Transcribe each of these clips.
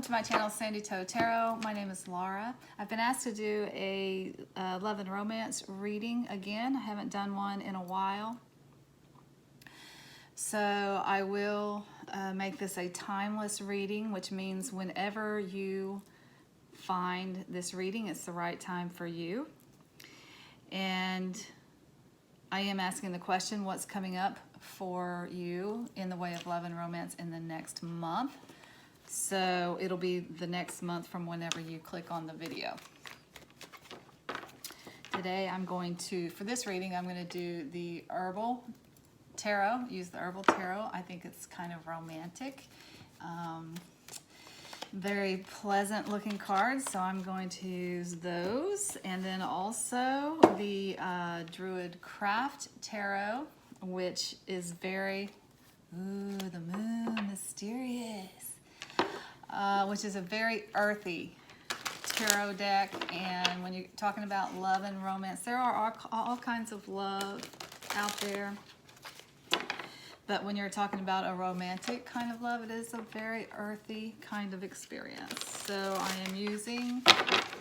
to my channel, Sandy Toe Tarot. My name is Laura. I've been asked to do a love and romance reading again. I haven't done one in a while. So I will make this a timeless reading, which means whenever you find this reading, it's the right time for you. And I am asking the question, what's coming up for you in the way of love and romance in the next month? So it'll be the next month from whenever you click on the video. Today I'm going to, for this reading, I'm going to do the Herbal Tarot, use the Herbal Tarot. I think it's kind of romantic. Very pleasant looking cards, so I'm going to use those. And then also the Druid Craft Tarot, which is very, ooh, the moon, mysterious. Which is a very earthy tarot deck, and when you're talking about love and romance, there are all kinds of love out there, but when you're talking about a romantic kind of love, it is a very earthy kind of experience. So I am using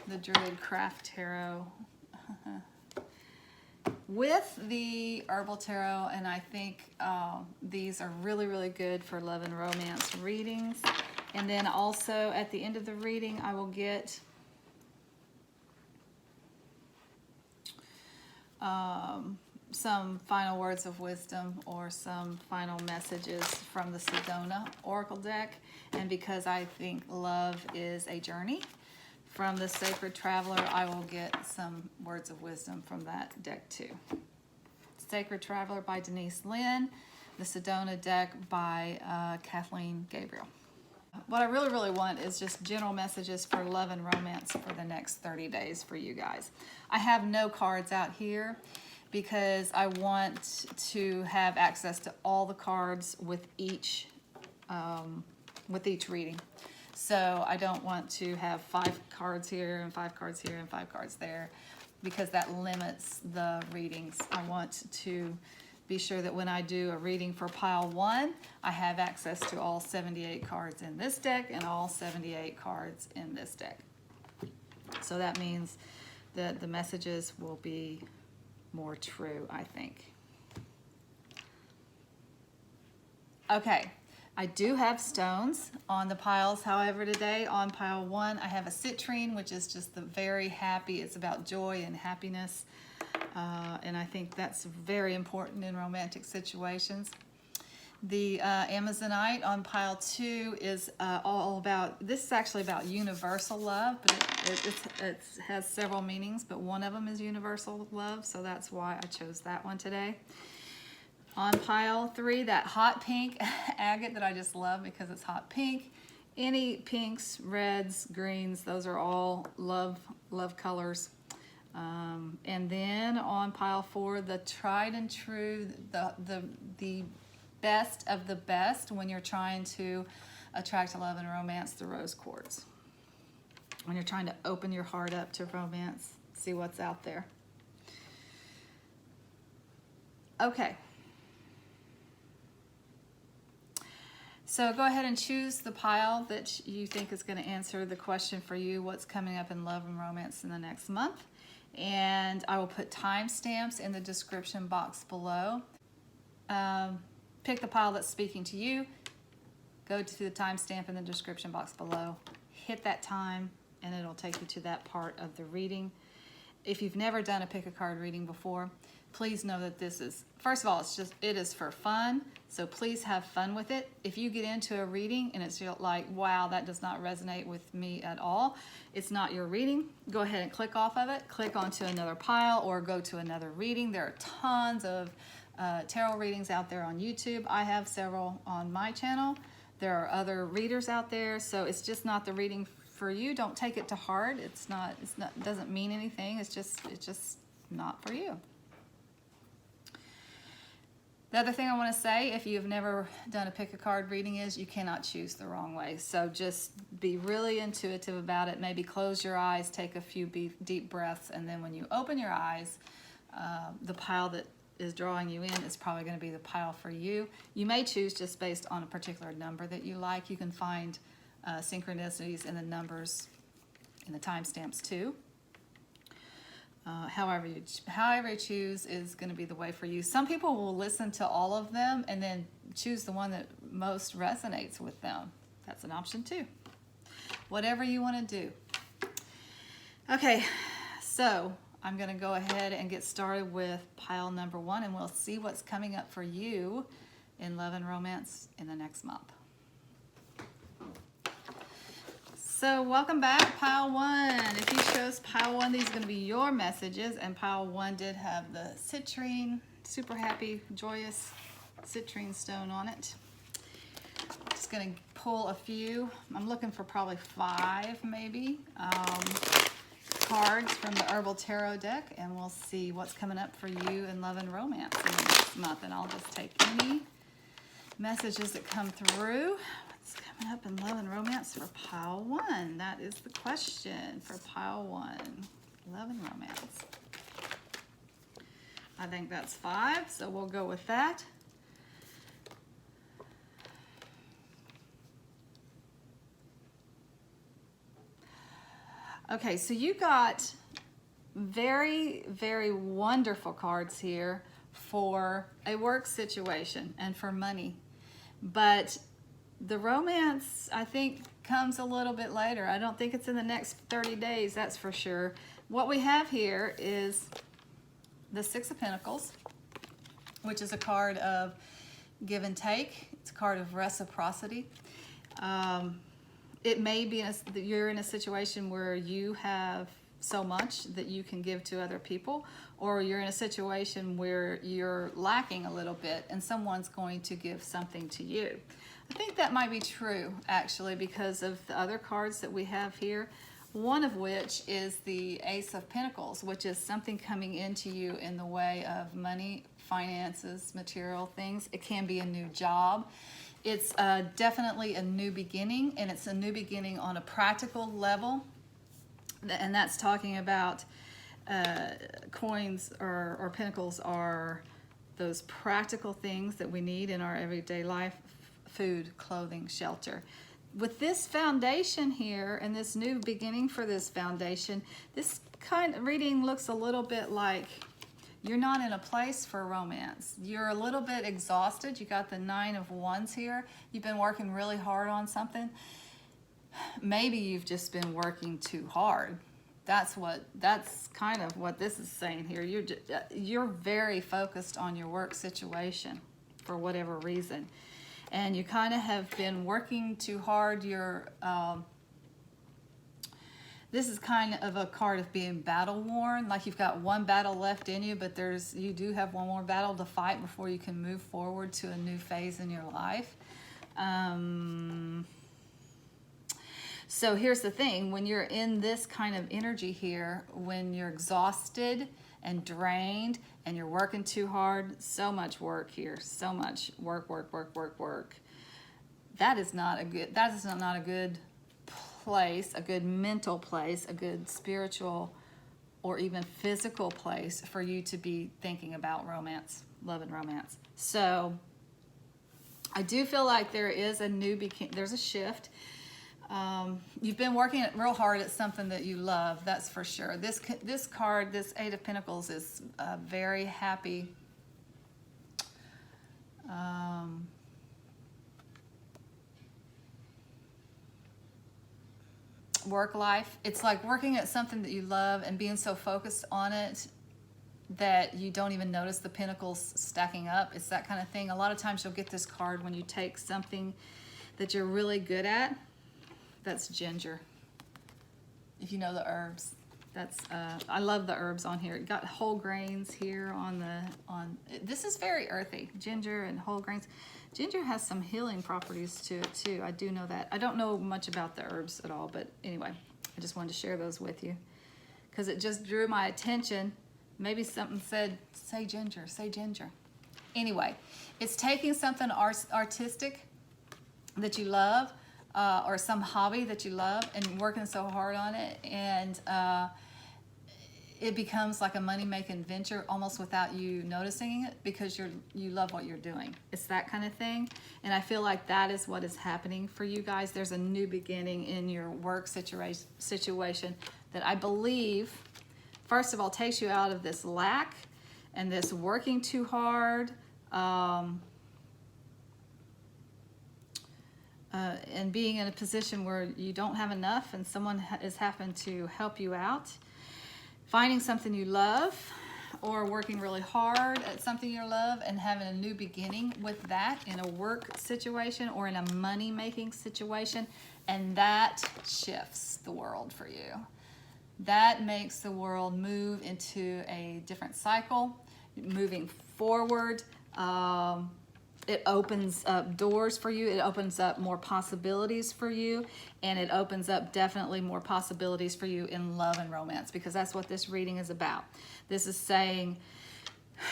the Druid Craft Tarot with the Herbal Tarot, and I think these are really, really good for love and romance readings. And then also at the end of the reading, I will get some final words of wisdom or some final messages from the Sedona Oracle deck. And because I think love is a journey, from the Sacred Traveler, I will get some words of wisdom from that deck too. Sacred Traveler by Denise, Linn, the Sedona deck by Kathleen, Gabriel. What I really, really want is just general messages for love and romance for the next 30 days for you guys. I have no cards out here because I want to have access to all the cards with each reading. So I don't want to have 5 cards here and 5 cards here and 5 cards there, because that limits the readings. I want to be sure that when I do a reading for pile 1, I have access to all 78 cards in this deck and all 78 cards in this deck. So that means that the messages will be more true, I think. Okay, I do have stones on the piles. However, today on pile 1, I have a citrine, which is just the very happy. It's about joy and happiness. And I think that's very important in romantic situations. The Amazonite on pile 2 is all about, this is actually about universal love, but it has several meanings, but one of them is universal love, so that's why I chose that one today. On pile 3, that hot pink agate that I just love because it's hot pink. Any pinks, reds, greens, those are all love colors. And then on pile 4, the tried and true, the best of the best when you're trying to attract love and romance, the rose quartz. When you're trying to open your heart up to romance, see what's out there. Okay. So go ahead and choose the pile that you think is going to answer the question for you, what's coming up in love and romance in the next month. And I will put timestamps in the description box below. Pick the pile that's speaking to you, go to the timestamp in the description box below, hit that time, and it'll take you to that part of the reading. If you've never done a pick a card reading before, please know that this is, first of all, it is for fun, so please have fun with it. If you get into a reading and it's like, wow, that does not resonate with me at all, it's not your reading, go ahead and click off of it, click onto another pile, or go to another reading. There are tons of tarot readings out there on YouTube. I have several on my channel. There are other readers out there, so it's just not the reading for you. Don't take it to heart. It doesn't mean anything. It's just not for you. The other thing I want to say, if you've never done a pick a card reading, is you cannot choose the wrong way. So just be really intuitive about it. Maybe close your eyes, take a few deep breaths, and then when you open your eyes, the pile that is drawing you in is probably going to be the pile for you. You may choose just based on a particular number that you like. You can find synchronicities and the numbers and the timestamps too. However you choose is going to be the way for you. Some people will listen to all of them and then choose the one that most resonates with them. That's an option too. Whatever you want to do. Okay, so I'm going to go ahead and get started with pile number 1, and we'll see what's coming up for you in love and romance in the next month. So welcome back, pile 1. If you chose pile 1, these are going to be your messages, and pile 1 did have the citrine, super happy, joyous citrine stone on it. Just going to pull a few. I'm looking for probably 5 maybe cards from the Herbal Tarot deck, and we'll see what's coming up for you in love and romance in the next month. And I'll just take any messages that come through. What's coming up in love and romance for pile 1? That is the question for pile 1. Love and romance. I think that's 5, so we'll go with that. Okay, so you got very, very wonderful cards here for a work situation and for money. But the romance, I think, comes a little bit later. I don't think it's in the next 30 days, that's for sure. What we have here is the 6 of Pentacles, which is a card of give and take. It's a card of reciprocity. It may be that you're in a situation where you have so much that you can give to other people, or you're in a situation where you're lacking a little bit and someone's going to give something to you. I think that might be true, actually, because of the other cards that we have here, one of which is the Ace of Pentacles, which is something coming into you in the way of money, finances, material things. It can be a new job. It's definitely a new beginning, and it's a new beginning on a practical level, and that's talking about coins or pentacles are those practical things that we need in our everyday life: food, clothing, shelter. With this foundation here and this new beginning for this foundation, this kind of reading looks a little bit like you're not in a place for romance. You're a little bit exhausted. You got the 9 of Wands here. You've been working really hard on something. Maybe you've just been working too hard. That's kind of what this is saying here. You're very focused on your work situation for whatever reason. And you kind of have been working too hard. This is kind of a card of being battle worn, like you've got one battle left in you, but you do have one more battle to fight before you can move forward to a new phase in your life. So here's the thing, when you're in this kind of energy here, when you're exhausted and drained and you're working too hard, so much work here, so much work. That is not a good place, a good mental place, a good spiritual or even physical place for you to be thinking about romance, love and romance. So I do feel like there is there's a shift. You've been working real hard at something that you love, that's for sure. This card, this 8 of Pentacles, is very happy. Work life. It's like working at something that you love and being so focused on it that you don't even notice the pentacles stacking up. It's that kind of thing. A lot of times you'll get this card when you take something that you're really good at. That's ginger. If you know the herbs, I love the herbs on here. It got whole grains here this is very earthy, ginger and whole grains. Ginger has some healing properties to it too. I do know that. I don't know much about the herbs at all, but anyway, I just wanted to share those with you because it just drew my attention. Maybe something said, say ginger, say ginger. Anyway, it's taking something artistic that you love, or some hobby that you love and working so hard on it, and it becomes like a money-making venture almost without you noticing it, because you love what you're doing. It's that kind of thing. And I feel like that is what is happening for you guys. There's a new beginning in your work situation that I believe, first of all, takes you out of this lack and this working too hard, and being in a position where you don't have enough and someone is having to help you out. Finding something you love, or working really hard at something you love and having a new beginning with that in a work situation or in a money-making situation, and that shifts the world for you. That makes the world move into a different cycle, moving forward. It opens up doors for you. It opens up more possibilities for you. And it opens up definitely more possibilities for you in love and romance, because that's what this reading is about. This is saying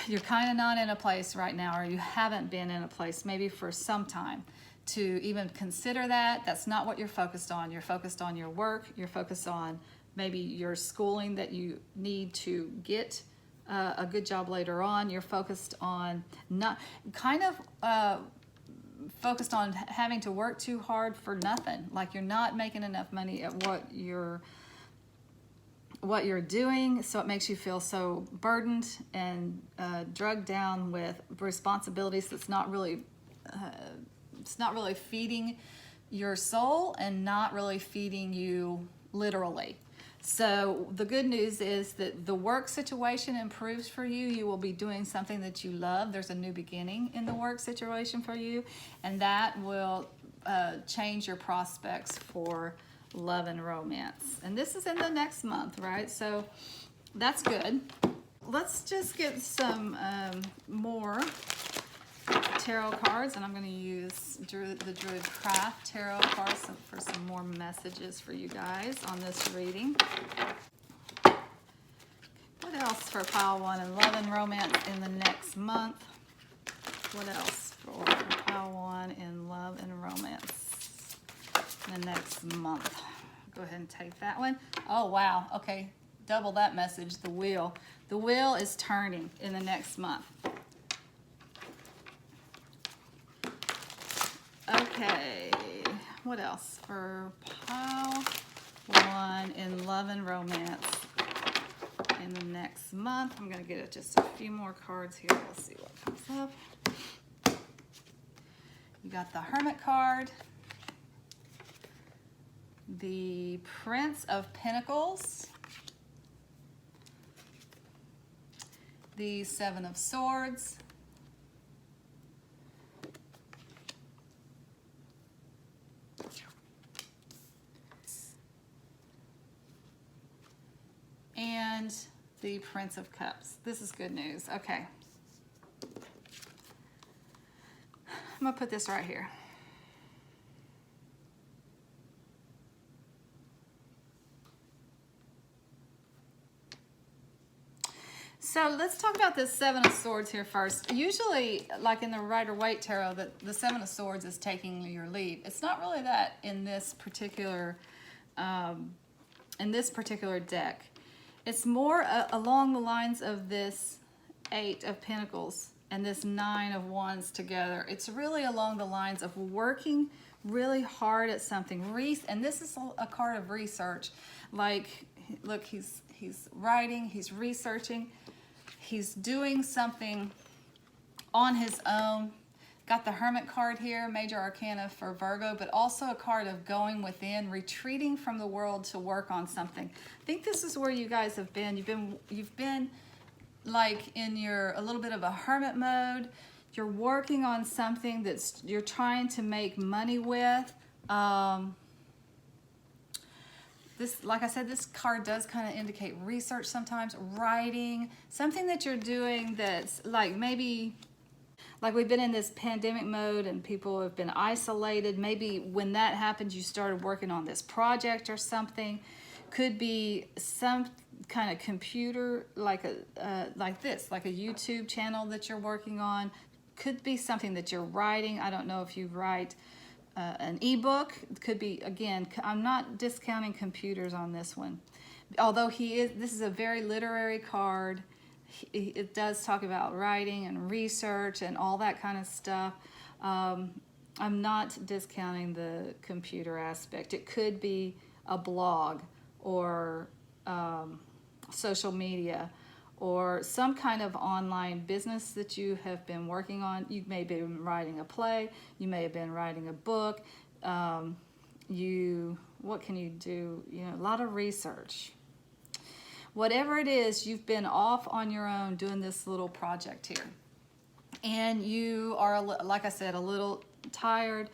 you're kind of not in a place right now, or you haven't been in a place maybe for some time to even consider that. That's not what you're focused on. You're focused on your work. You're focused on maybe your schooling that you need to get a good job later on. You're focused on not focused on having to work too hard for nothing. Like you're not making enough money at what you're doing, so it makes you feel so burdened and drugged down with responsibilities that's not really feeding your soul and not really feeding you literally. So the good news is that the work situation improves for you. You will be doing something that you love. There's a new beginning in the work situation for you, and that will change your prospects for love and romance. And this is in the next month, right? So that's good. Let's just get some more tarot cards, and I'm going to use the Druid Craft tarot cards for some more messages for you guys on this reading. What else for pile 1 in love and romance in the next month? What else for pile 1 in love and romance in the next month? Go ahead and take that one. Oh, wow. Okay, double that message, the wheel. The wheel is turning in the next month. Okay, what else for pile 1 in love and romance in the next month? I'm going to get just a few more cards here. Let's see what comes up. You got the Hermit card, the Prince of Pentacles, the Seven of Swords, and the Prince of Cups. This is good news. Okay. I'm going to put this right here. So let's talk about this Seven of Swords here first. Usually, like in the Rider-Waite Tarot, the Seven of Swords is taking your lead. It's not really that in this particular deck. It's more along the lines of this Eight of Pentacles and this Nine of Wands together. It's really along the lines of working really hard at something. And this is a card of research. Like, look, he's writing, he's researching, he's doing something on his own. Got the Hermit card here, Major Arcana for Virgo, but also a card of going within, retreating from the world to work on something. I think this is where you guys have been. You've been like in a little bit of a hermit mode. You're working on something you're trying to make money with. This, like I said, this card does kind of indicate research sometimes, writing, something that you're doing that's like maybe, like we've been in this pandemic mode and people have been isolated. Maybe when that happened, you started working on this project or something. Could be some kind of computer, like this, like a YouTube channel that you're working on. Could be something that you're writing. I don't know if you write an ebook. It could be, again, I'm not discounting computers on this one. Although this is a very literary card. It does talk about writing and research and all that kind of stuff. I'm not discounting the computer aspect. It could be a blog or social media or some kind of online business that you have been working on. You may have been writing a play. You may have been writing a book. What can you do? A lot of research. Whatever it is, you've been off on your own doing this little project here. And you are, like I said, a little tired.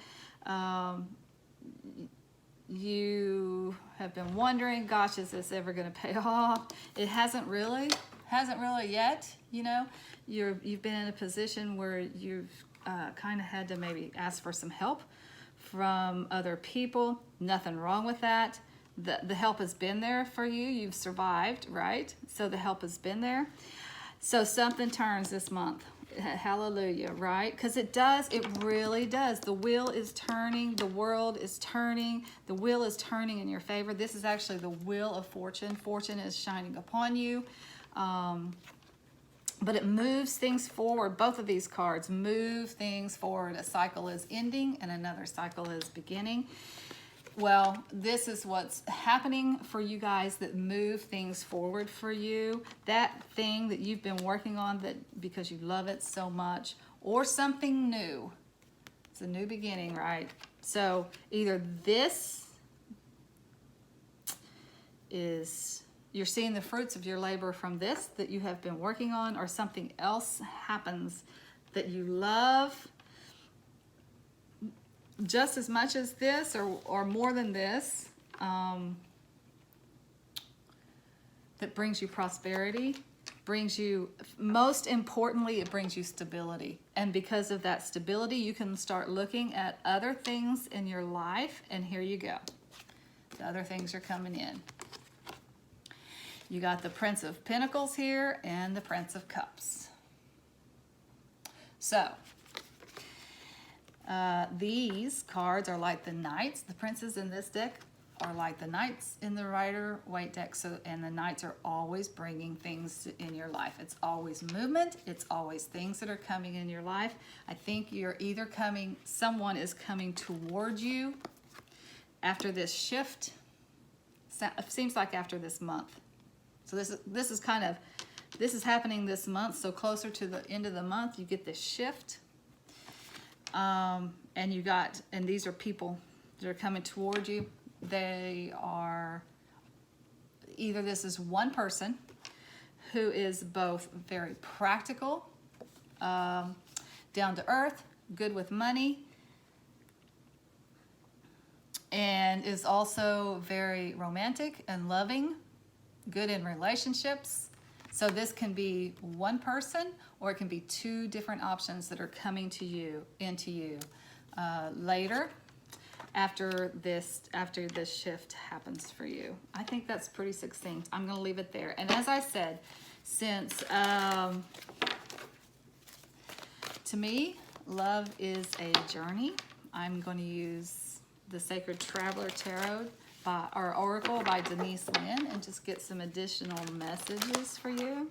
You have been wondering, gosh, is this ever going to pay off? It hasn't really yet. You've been in a position where you've kind of had to maybe ask for some help from other people. Nothing wrong with that. The help has been there for you. You've survived, right? So the help has been there. So something turns this month. Hallelujah, right? Because it really does. The wheel is turning, the world is turning, the wheel is turning in your favor. This is actually the wheel of fortune. Fortune is shining upon you. But it moves things forward. Both of these cards move things forward. A cycle is ending and another cycle is beginning. Well, this is what's happening for you guys that move things forward for you. That thing that you've been working on because you love it so much, or something new. It's a new beginning, right? So either this is, you're seeing the fruits of your labor from this that you have been working on, or something else happens that you love just as much as this or more than this, that brings you prosperity, most importantly, it brings you stability. And because of that stability, you can start looking at other things in your life, and here you go. The other things are coming in. You got the Prince of Pentacles here and the Prince of Cups. So, these cards are like the knights. The princes in this deck are like the knights in the Rider-Waite deck. And the knights are always bringing things in your life. It's always movement. It's always things that are coming in your life. I think someone is coming toward you after this shift. It seems like after this month. So this is happening this month. So closer to the end of the month, you get this shift. And these are people that are coming toward you. They are, either this is one person who is both very practical, down to earth, good with money, and is also very romantic and loving, good in relationships. So this can be one person, or it can be two different options that are coming into you later after this shift happens for you. I think that's pretty succinct. I'm going to leave it there. And as I said, since to me, love is a journey, I'm going to use the Sacred Traveler Tarot or Oracle by Denise Linn, and just get some additional messages for you.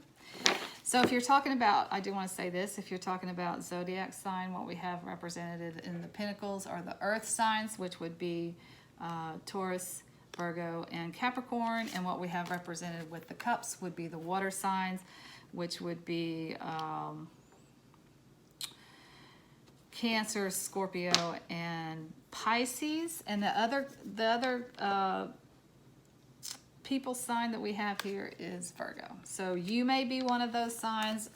So if you're talking about, I do want to say this, if you're talking about zodiac sign, what we have represented in the Pentacles are the earth signs, which would be Taurus, Virgo, and Capricorn. And what we have represented with the cups would be the water signs, which would be Cancer, Scorpio, and Pisces. And the other people sign that we have here is Virgo. So you may be one of those signs,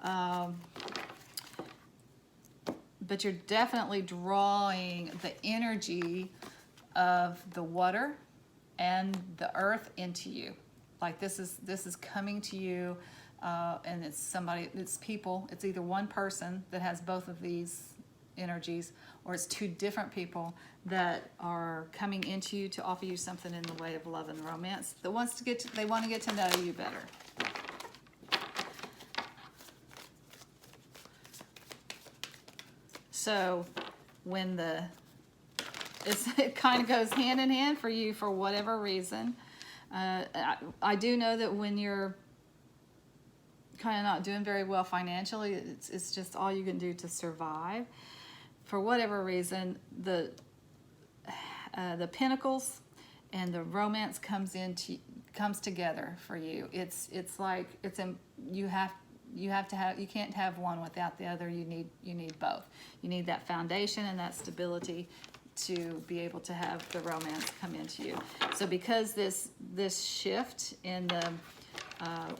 but you're definitely drawing the energy of the water and the earth into you. Like this is coming to you, and it's people. It's either one person that has both of these energies, or it's two different people that are coming into you to offer you something in the way of love and romance. They want to get to know you better. So when the it kind of goes hand in hand for you for whatever reason. I do know that when you're kind of not doing very well financially, it's just all you can do to survive. For whatever reason, the Pentacles and the romance comes together for you. It's like you can't have one without the other. You need both. You need that foundation and that stability to be able to have the romance come into you. So because this shift in the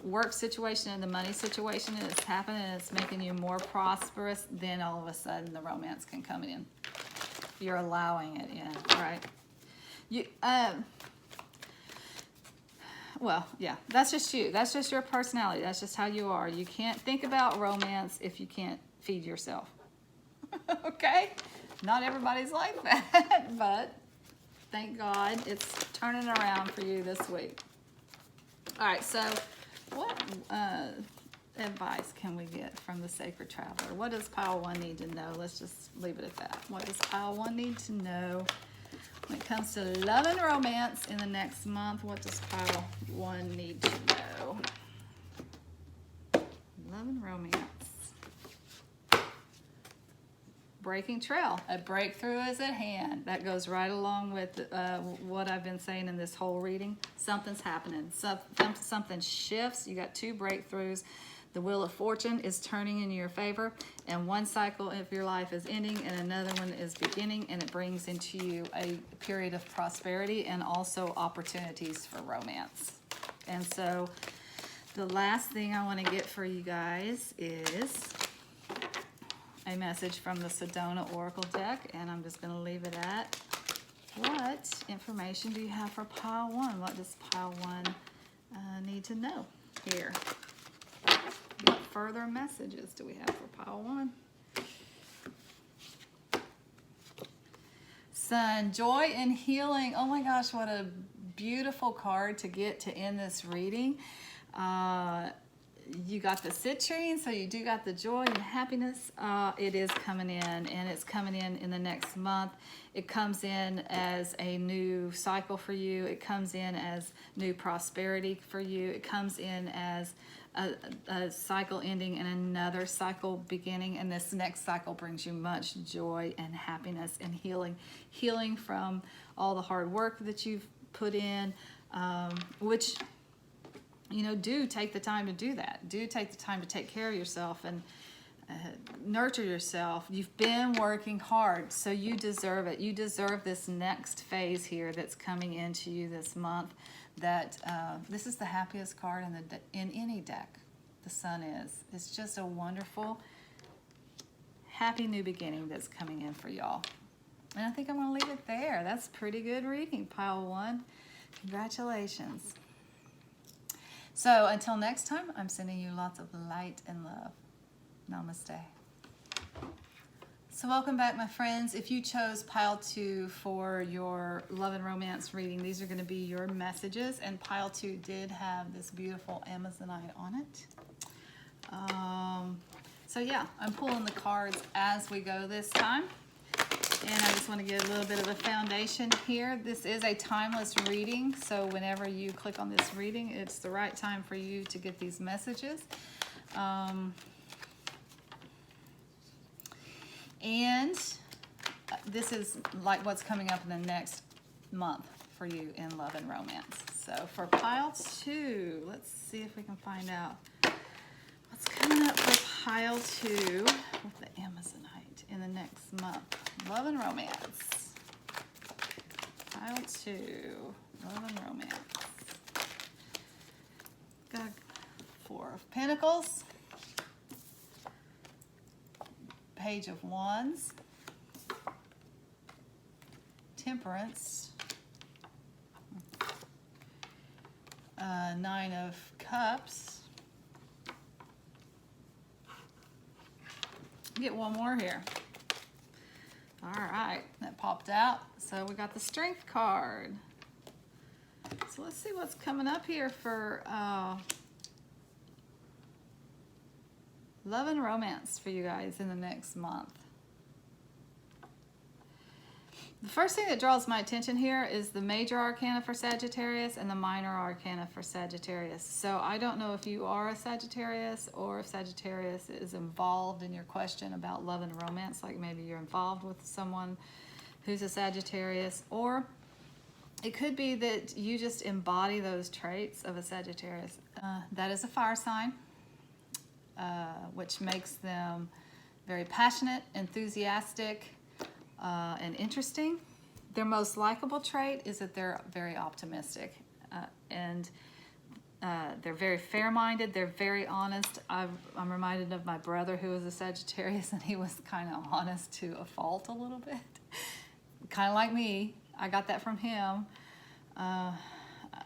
work situation and the money situation is happening and it's making you more prosperous, then all of a sudden the romance can come in. You're allowing it in, right? Well, yeah, that's just you. That's just your personality. That's just how you are. You can't think about romance if you can't feed yourself. Okay? Not everybody's like that, but thank God it's turning around for you this week. All right, so what advice can we get from the Sacred Traveler? What does pile 1 need to know? Let's just leave it at that. What does pile 1 need to know when it comes to love and romance in the next month? What does pile 1 need to know? Love and romance. Breaking trail. A breakthrough is at hand. That goes right along with what I've been saying in this whole reading. Something's happening. Something shifts. You got 2 breakthroughs. The Wheel of Fortune is turning in your favor, and one cycle of your life is ending and another one is beginning, and it brings into you a period of prosperity and also opportunities for romance. And so the last thing I want to get for you guys is a message from the Sedona Oracle deck, and I'm just going to leave it at, what information do you have for pile 1? What does pile 1 need to know here? What further messages do we have for pile 1? Sun, joy and healing. Oh my gosh, what a beautiful card to get to end this reading. You got the citrine, so you do got the joy and happiness. It is coming in, and it's coming in the next month. It comes in as a new cycle for you. It comes in as new prosperity for you. It comes in as a cycle ending and another cycle beginning, and this next cycle brings you much joy and happiness and healing from all the hard work that you've put in, which, you know, do take the time to do that. Do take the time to take care of yourself and nurture yourself. You've been working hard, so you deserve it. You deserve this next phase here that's coming into you this month. That this is the happiest card in any deck. The Sun is. It's just a wonderful, happy new beginning that's coming in for y'all. And I think I'm going to leave it there. That's pretty good reading, pile 1. Congratulations. So until next time, I'm sending you lots of light and love. Namaste. So welcome back, my friends. If you chose pile 2 for your love and romance reading, these are going to be your messages. And pile 2 did have this beautiful Amazonite on it. So yeah, I'm pulling the cards as we go this time. And I just want to get a little bit of a foundation here. This is a timeless reading, so whenever you click on this reading, it's the right time for you to get these messages. And this is like what's coming up in the next month for you in love and romance. So for pile 2, let's see if we can find out what's coming up for pile 2 with the Amazonite in the next month. Love and romance. Pile 2, love and romance. Got 4 of Pentacles. Page of Wands, Temperance, 9 of Cups. Get one more here. All right, that popped out. So we got the Strength card. So let's see what's coming up here for love and romance for you guys in the next month. The first thing that draws my attention here is the major arcana for Sagittarius and the minor arcana for Sagittarius. So I don't know if you are a Sagittarius or if Sagittarius is involved in your question about love and romance, like maybe you're involved with someone who's a Sagittarius, or it could be that you just embody those traits of a Sagittarius. That is a fire sign, which makes them very passionate, enthusiastic, and interesting. Their most likable trait is that they're very optimistic, and they're very fair-minded. They're very honest. I'm reminded of my brother who was a Sagittarius, and he was kind of honest to a fault a little bit. Kind of like me. I got that from him.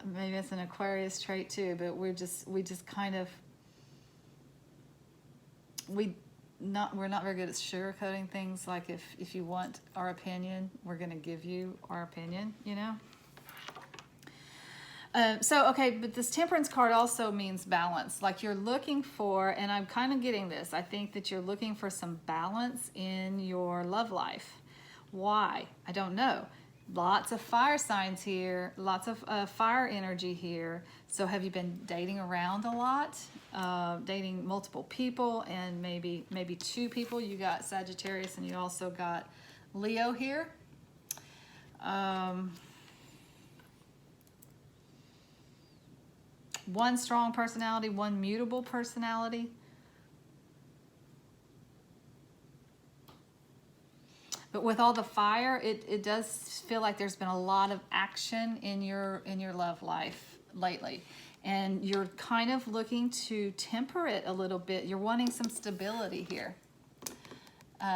Maybe it's an Aquarius trait too, but we're not very good at sugarcoating things. Like if you want our opinion, we're going to give you our opinion, you know? Okay, but this Temperance card also means balance. Like you're looking for, and I'm kind of getting this, I think that you're looking for some balance in your love life. Why? I don't know. Lots of fire signs here, lots of fire energy here. So have you been dating around a lot? Dating multiple people, and maybe two people? You got Sagittarius and you also got Leo here. One strong personality, one mutable personality. But with all the fire, it does feel like there's been a lot of action in your love life lately. And you're kind of looking to temper it a little bit. You're wanting some stability here.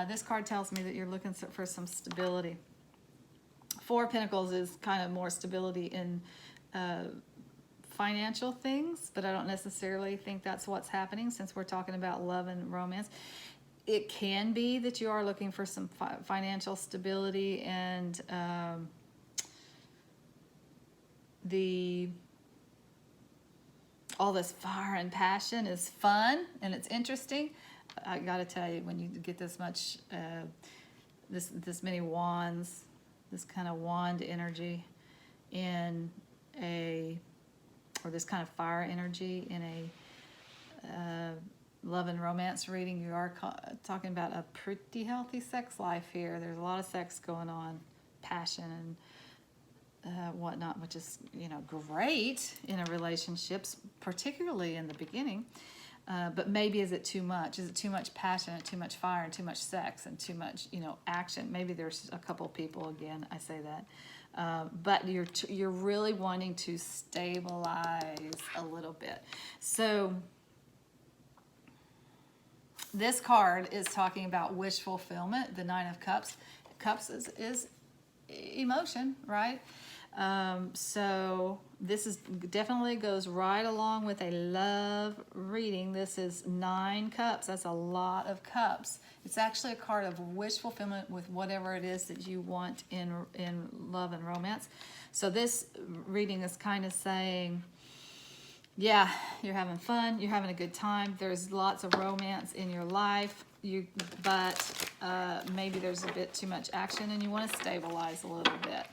This card tells me that you're looking for some stability. Four of Pentacles is kind of more stability in financial things, but I don't necessarily think that's what's happening since we're talking about love and romance. It can be that you are looking for some financial stability, and all this fire and passion is fun and it's interesting. I gotta tell you, when you get this much, this many wands, this kind of wand energy in or this kind of fire energy in a love and romance reading, you are talking about a pretty healthy sex life here. There's a lot of sex going on, passion and whatnot, which is, you know, great in a relationships, particularly in the beginning. But maybe is it too much? Is it too much passion and too much fire and too much sex and too much, you know, action? Maybe there's a couple people, again, I say that. But you're really wanting to stabilize a little bit. So this card is talking about wish fulfillment. The Nine of Cups. Cups is emotion, right? So this is definitely goes right along with a love reading. This is 9 cups. That's a lot of cups. It's actually a card of wish fulfillment with whatever it is that you want in love and romance. So this reading is kind of saying, yeah, you're having fun, you're having a good time, there's lots of romance in your life, but maybe there's a bit too much action and you want to stabilize a little bit.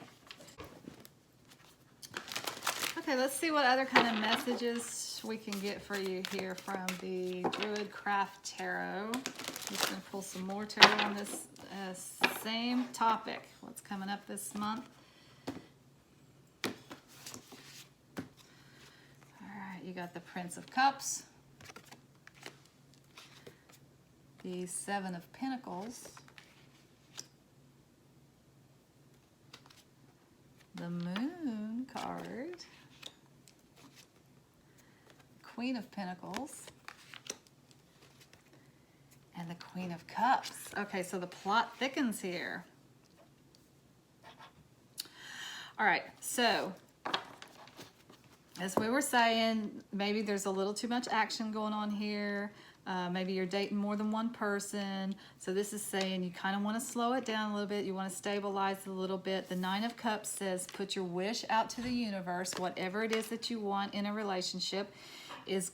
Okay, let's see what other kind of messages we can get for you here from the Druid Craft Tarot. I'm just going to pull some more tarot on this same topic. What's coming up this month? You got the Prince of Cups, the Seven of Pentacles, the Moon card, Queen of Pentacles, and the Queen of Cups. Okay, so the plot thickens here. All right, so as we were saying, maybe there's a little too much action going on here. Maybe you're dating more than one person. So this is saying you kind of want to slow it down a little bit. You want to stabilize a little bit. The Nine of Cups says put your wish out to the universe, whatever it is that you want in a relationship. is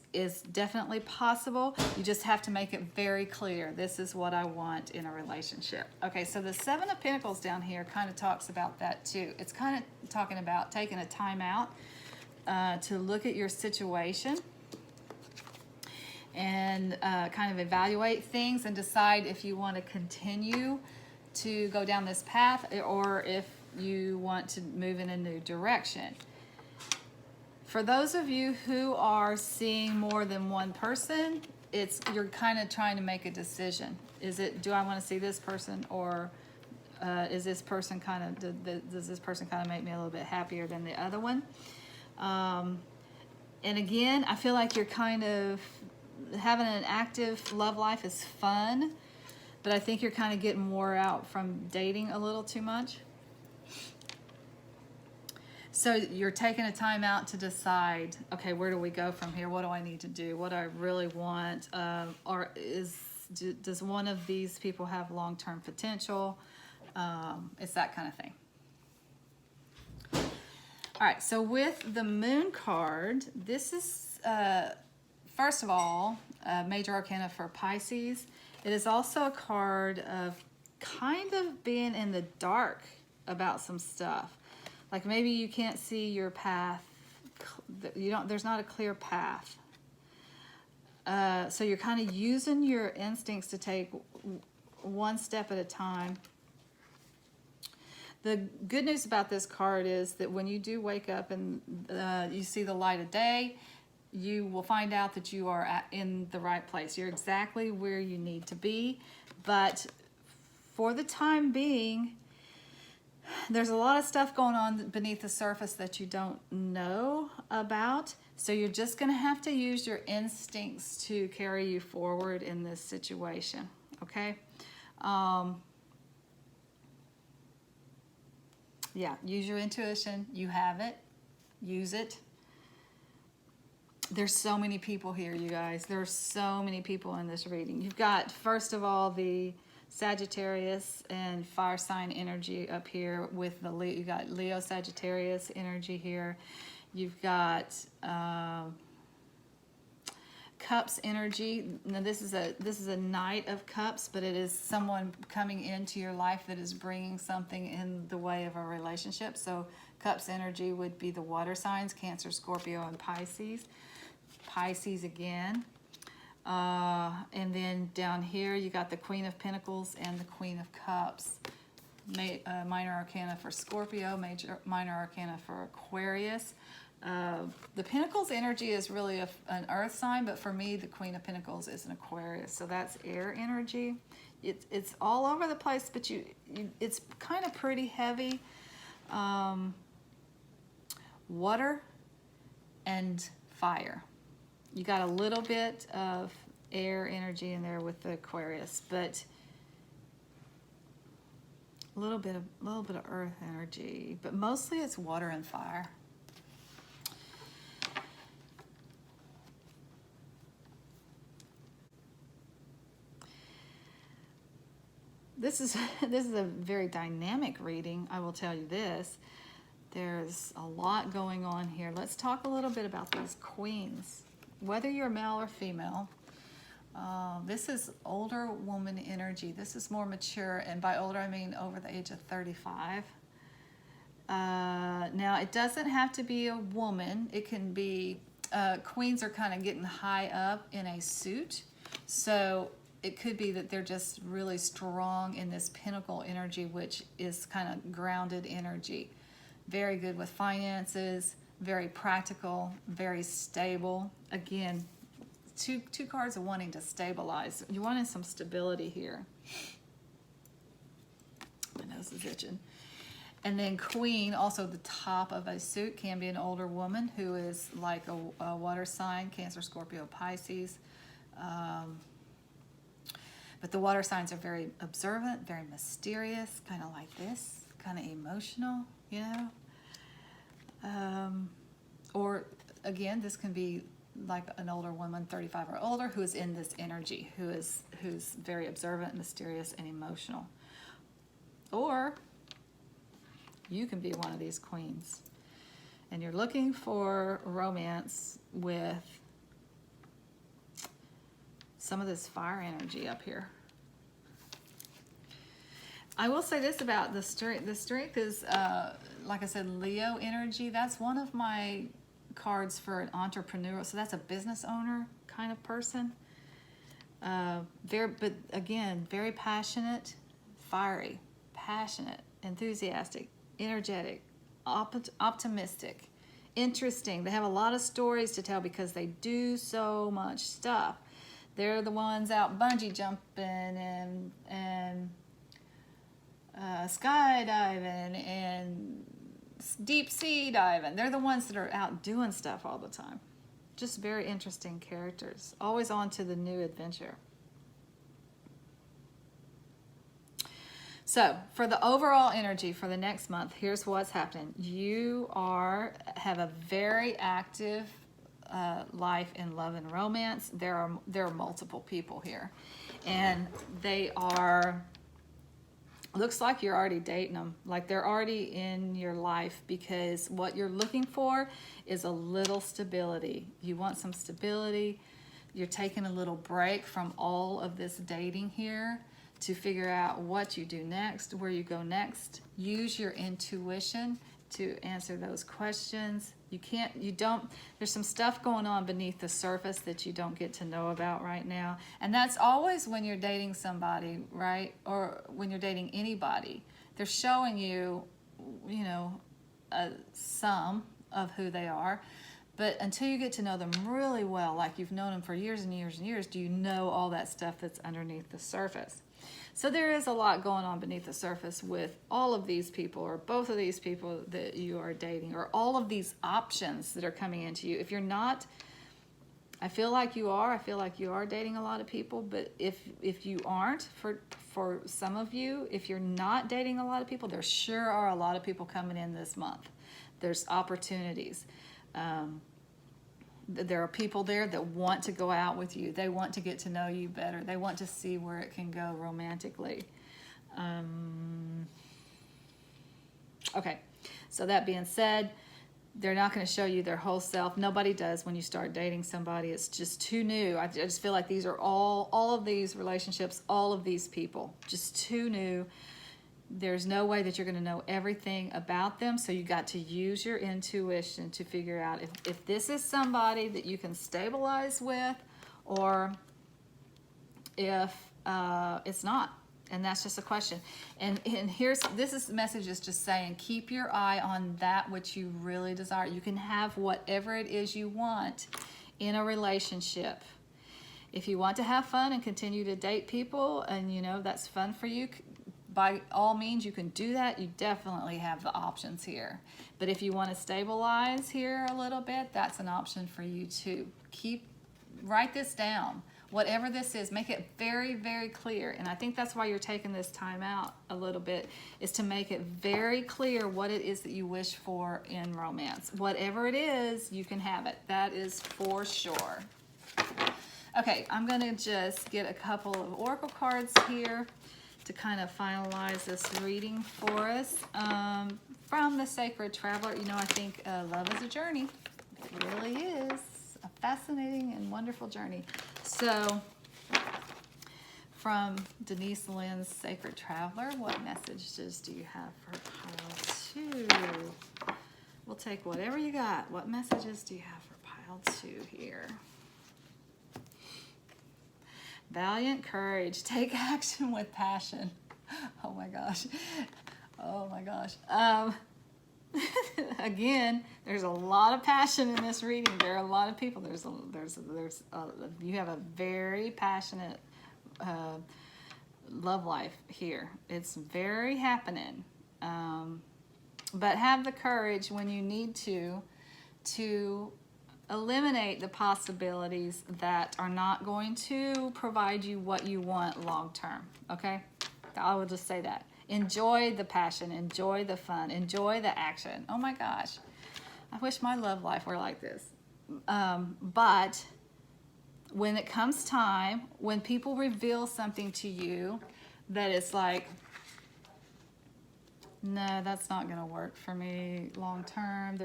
definitely possible. You just have to make it very clear. This is what I want in a relationship. Okay, so the Seven of Pentacles down here kind of talks about that too. It's kind of talking about taking a time out to look at your situation and kind of evaluate things and decide if you want to continue to go down this path or if you want to move in a new direction. For those of you who are seeing more than one person, you're kind of trying to make a decision. Do I want to see this person, or is this person does this person kind of make me a little bit happier than the other one? And again, I feel like you're kind of having an active love life is fun, but I think you're kind of getting wore out from dating a little too much. So you're taking a time out to decide, okay, where do we go from here? What do I need to do? What do I really want? Or does one of these people have long-term potential? It's that kind of thing. All right, so with the Moon card, this is, first of all, Major Arcana for Pisces. It is also a card of kind of being in the dark about some stuff. Like maybe you can't see your path. There's not a clear path. So you're kind of using your instincts to take one step at a time. The good news about this card is that when you do wake up and you see the light of day, you will find out that you are in the right place. You're exactly where you need to be. But for the time being, there's a lot of stuff going on beneath the surface that you don't know about. So you're just going to have to use your instincts to carry you forward in this situation. Okay? Yeah, use your intuition. You have it. Use it. There's so many people here, you guys. There are so many people in this reading. You've got, first of all, the Sagittarius and fire sign energy up here with the Leo. You got Leo Sagittarius energy here. You've got Cups energy. Now this is a Knight of Cups, but it is someone coming into your life that is bringing something in the way of a relationship. So Cups energy would be the water signs: Cancer, Scorpio, and Pisces. Pisces again. And then down here you got the Queen of Pentacles and the Queen of Cups. Minor Arcana for Scorpio, Minor Arcana for Aquarius. The Pentacles energy is really an earth sign, but for me the Queen of Pentacles is an Aquarius, so that's air energy. It's all over the place, but it's kind of pretty heavy. Water and fire. You got a little bit of air energy in there with the Aquarius, but a little bit of earth energy, but mostly it's water and fire. This is a very dynamic reading, I will tell you this. There's a lot going on here. Let's talk a little bit about these queens. Whether you're male or female, this is older woman energy. This is more mature, and by older I mean over the age of 35. Now it doesn't have to be a woman. It can be, queens are kind of getting high up in a suit. So it could be that they're just really strong in this pinnacle energy, which is kind of grounded energy. Very good with finances, very practical, very stable. Again, two cards of wanting to stabilize. You wanted some stability here. My nose is itching. And then Queen, also the top of a suit, can be an older woman who is like a water sign, Cancer, Scorpio, Pisces. But the water signs are very observant, very mysterious, kind of like this, kind of emotional, you know. Or again, this can be like an older woman, 35 or older, who is in this energy, who's very observant, mysterious, and emotional. Or you can be one of these queens, and you're looking for romance with some of this fire energy up here. I will say this about the strength. The strength is, like I said, Leo energy. That's one of my cards for an entrepreneur. So that's a business owner kind of person. But again, very passionate, fiery, passionate, enthusiastic, energetic, optimistic, interesting. They have a lot of stories to tell because they do so much stuff. They're the ones out bungee jumping and skydiving and deep sea diving. They're the ones that are out doing stuff all the time. Just very interesting characters. Always on to the new adventure. So for the overall energy for the next month, here's what's happening. You have a very active life in love and romance. There are multiple people here, and they are. Looks like you're already dating them, like they're already in your life, because what you're looking for is a little stability. You want some stability. You're taking a little break from all of this dating here to figure out what you do next, where you go next. Use your intuition to answer those questions. There's some stuff going on beneath the surface that you don't get to know about right now. And that's always when you're dating somebody, right? Or when you're dating anybody. They're showing you, some of who they are. But until you get to know them really well, like you've known them for years and years and years, do you know all that stuff that's underneath the surface? So there is a lot going on beneath the surface with all of these people, or both of these people that you are dating, or all of these options that are coming into you. If you're not, I feel like you are dating a lot of people, but if you aren't, for some of you, if you're not dating a lot of people, there sure are a lot of people coming in this month. There's opportunities. There are people there that want to go out with you. They want to get to know you better. They want to see where it can go romantically. Okay, so that being said, they're not going to show you their whole self. Nobody does when you start dating somebody. It's just too new. I just feel like these are all of these relationships, all of these people, just too new. There's no way that you're going to know everything about them, so you got to use your intuition to figure out if this is somebody that you can stabilize with, or if it's not. And that's just a question. And this message is just saying, keep your eye on that which you really desire. You can have whatever it is you want in a relationship. If you want to have fun and continue to date people, and that's fun for you, by all means, you can do that. You definitely have the options here. But if you want to stabilize here a little bit, that's an option for you too. Write this down. Whatever this is, make it very, very clear. And I think that's why you're taking this time out a little bit, is to make it very clear what it is that you wish for in romance. Whatever it is, you can have it. That is for sure. Okay, I'm going to just get a couple of oracle cards here to kind of finalize this reading for us. From the Sacred Traveler, I think love is a journey. It really is a fascinating and wonderful journey. So, from Denise Linn's Sacred Traveler, what messages do you have for pile 2? We'll take whatever you got. What messages do you have for pile 2 here? Valiant courage. Take action with passion. Oh my gosh. Oh my gosh. Again, there's a lot of passion in this reading. There are a lot of people. You have a very passionate love life here. It's very happening. But have the courage when you need to eliminate the possibilities that are not going to provide you what you want long term. Okay? I will just say that. Enjoy the passion, enjoy the fun, enjoy the action. Oh my gosh, I wish my love life were like this. But when it comes time, when people reveal something to you that it's like, no, that's not gonna work for me long term.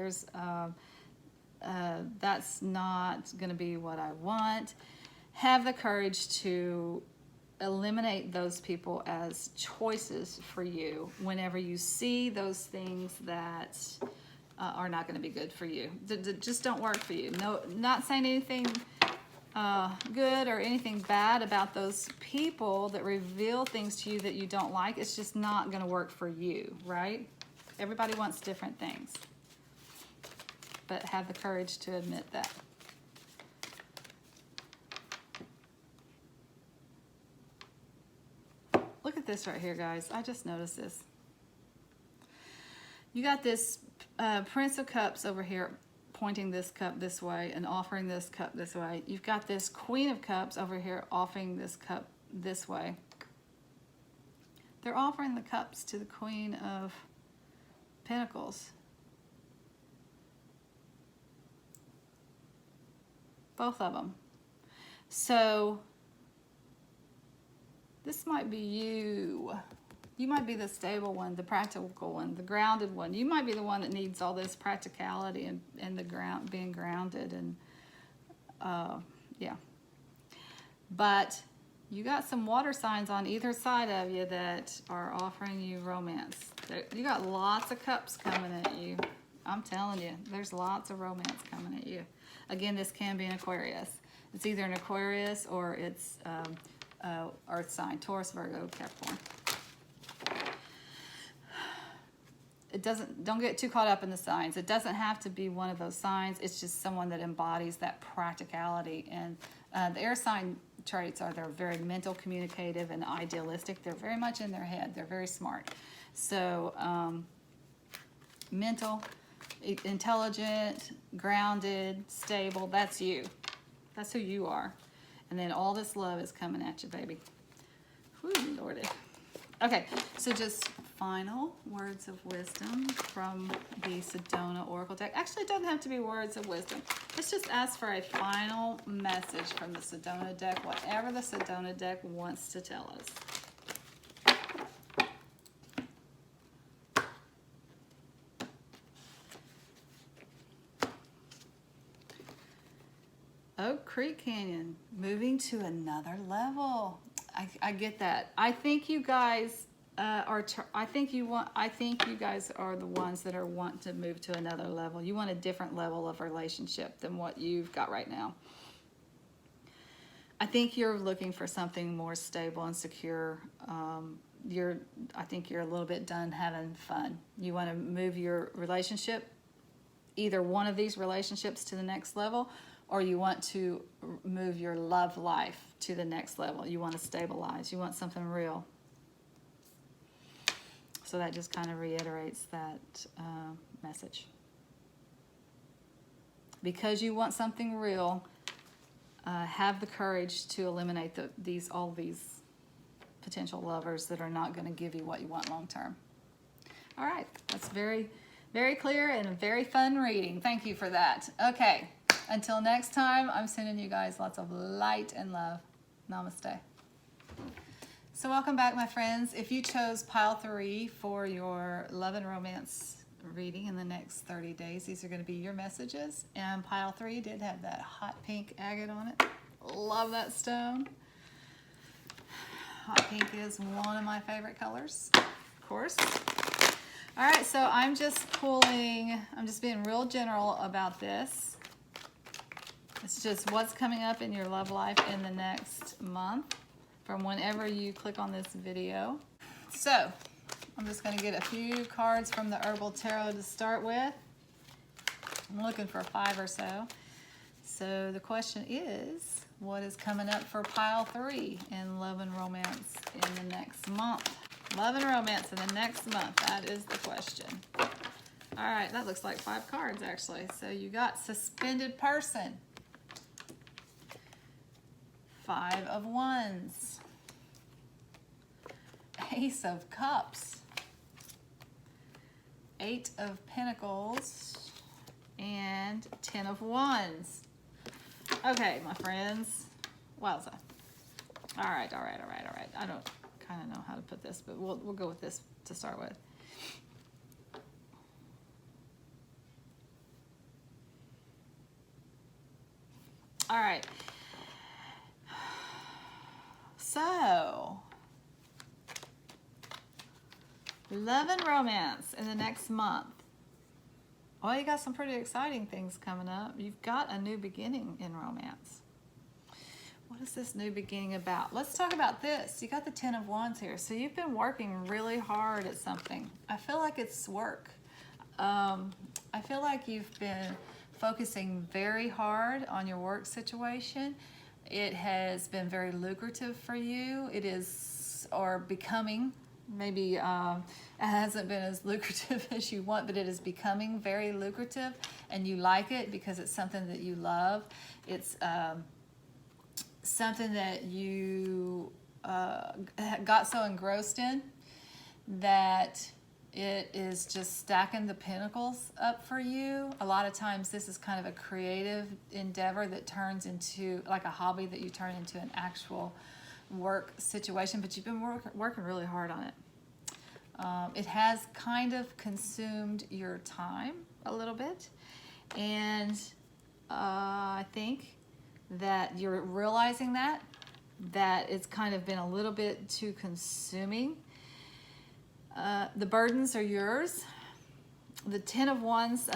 That's not gonna be what I want. have the courage to eliminate those people as choices for you whenever you see those things that are not going to be good for you. Just don't work for you. No, not saying anything good or anything bad about those people that reveal things to you that you don't like. It's just not going to work for you, right? Everybody wants different things, but have the courage to admit that. Look at this right here, guys. I just noticed this. You got this Prince of Cups over here pointing this cup this way and offering this cup this way. You've got this Queen of Cups over here offering this cup this way. They're offering the cups to the Queen of Pentacles. Both of them. So this might be you. You might be the stable one, the practical one, the grounded one. You might be the one that needs all this practicality and the ground, being grounded, and yeah. But you got some water signs on either side of you that are offering you romance. You got lots of cups coming at you. I'm telling you, there's lots of romance coming at you. Again, this can be an Aquarius. It's either an Aquarius or it's Earth sign, Taurus, Virgo, Capricorn. Don't get too caught up in the signs. It doesn't have to be one of those signs. It's just someone that embodies that practicality. And the air sign traits are they're very mental, communicative, and idealistic. They're very much in their head. They're very smart. So mental, intelligent, grounded, stable, that's you. That's who you are. And then all this love is coming at you, baby. Whew, Lordy. Okay, so just final words of wisdom from the Sedona Oracle deck. Actually, it doesn't have to be words of wisdom. Let's just ask for a final message from the Sedona deck, whatever the Sedona deck wants to tell us. Oak Creek Canyon, moving to another level. I get that. I think you guys I think you guys are the ones that are wanting to move to another level. You want a different level of relationship than what you've got right now. I think you're looking for something more stable and secure. I think you're a little bit done having fun. You want to move your relationship, either one of these relationships to the next level, or you want to move your love life to the next level. You want to stabilize. You want something real. So that just kind of reiterates that message. Because you want something real, have the courage to eliminate all these potential lovers that are not going to give you what you want long term. All right, that's very, very clear and a very fun reading. Thank you for that. Okay. Until next time, I'm sending you guys lots of light and love. Namaste. So welcome back, my friends. If you chose pile 3 for your love and romance reading in the next 30 days, these are going to be your messages. And pile 3 did have that hot pink agate on it. Love that stone. Hot pink is one of my favorite colors, of course. All right, so I'm just being real general about this. It's just what's coming up in your love life in the next month from whenever you click on this video. So I'm just going to get a few cards from the Herbal Tarot to start with. I'm looking for 5 or so. So the question is, what is coming up for pile 3 in love and romance in the next month? Love and romance in the next month, that is the question. All right, that looks like 5 cards actually. So you got suspended person. 5 of Wands, Ace of Cups, 8 of Pentacles, and 10 of Wands. Okay, my friends. Wowza. All right. I don't kind of know how to put this, but we'll go with this to start with. All right. So, love and romance in the next month. Well, you got some pretty exciting things coming up. You've got a new beginning in romance. What is this new beginning about? Let's talk about this. You got the Ten of Wands here. So you've been working really hard at something. I feel like it's work. I feel like you've been focusing very hard on your work situation. It has been very lucrative for you. It is, or becoming, maybe it hasn't been as lucrative as you want, but it is becoming very lucrative, and you like it because it's something that you love. It's something that you got so engrossed in that it is just stacking the pinnacles up for you. A lot of times this is kind of a creative endeavor that turns into like a hobby that you turn into an actual work situation, but you've been working really hard on it. It has kind of consumed your time a little bit, and I think that you're realizing that it's kind of been a little bit too consuming. The burdens are yours. The Ten of Wands,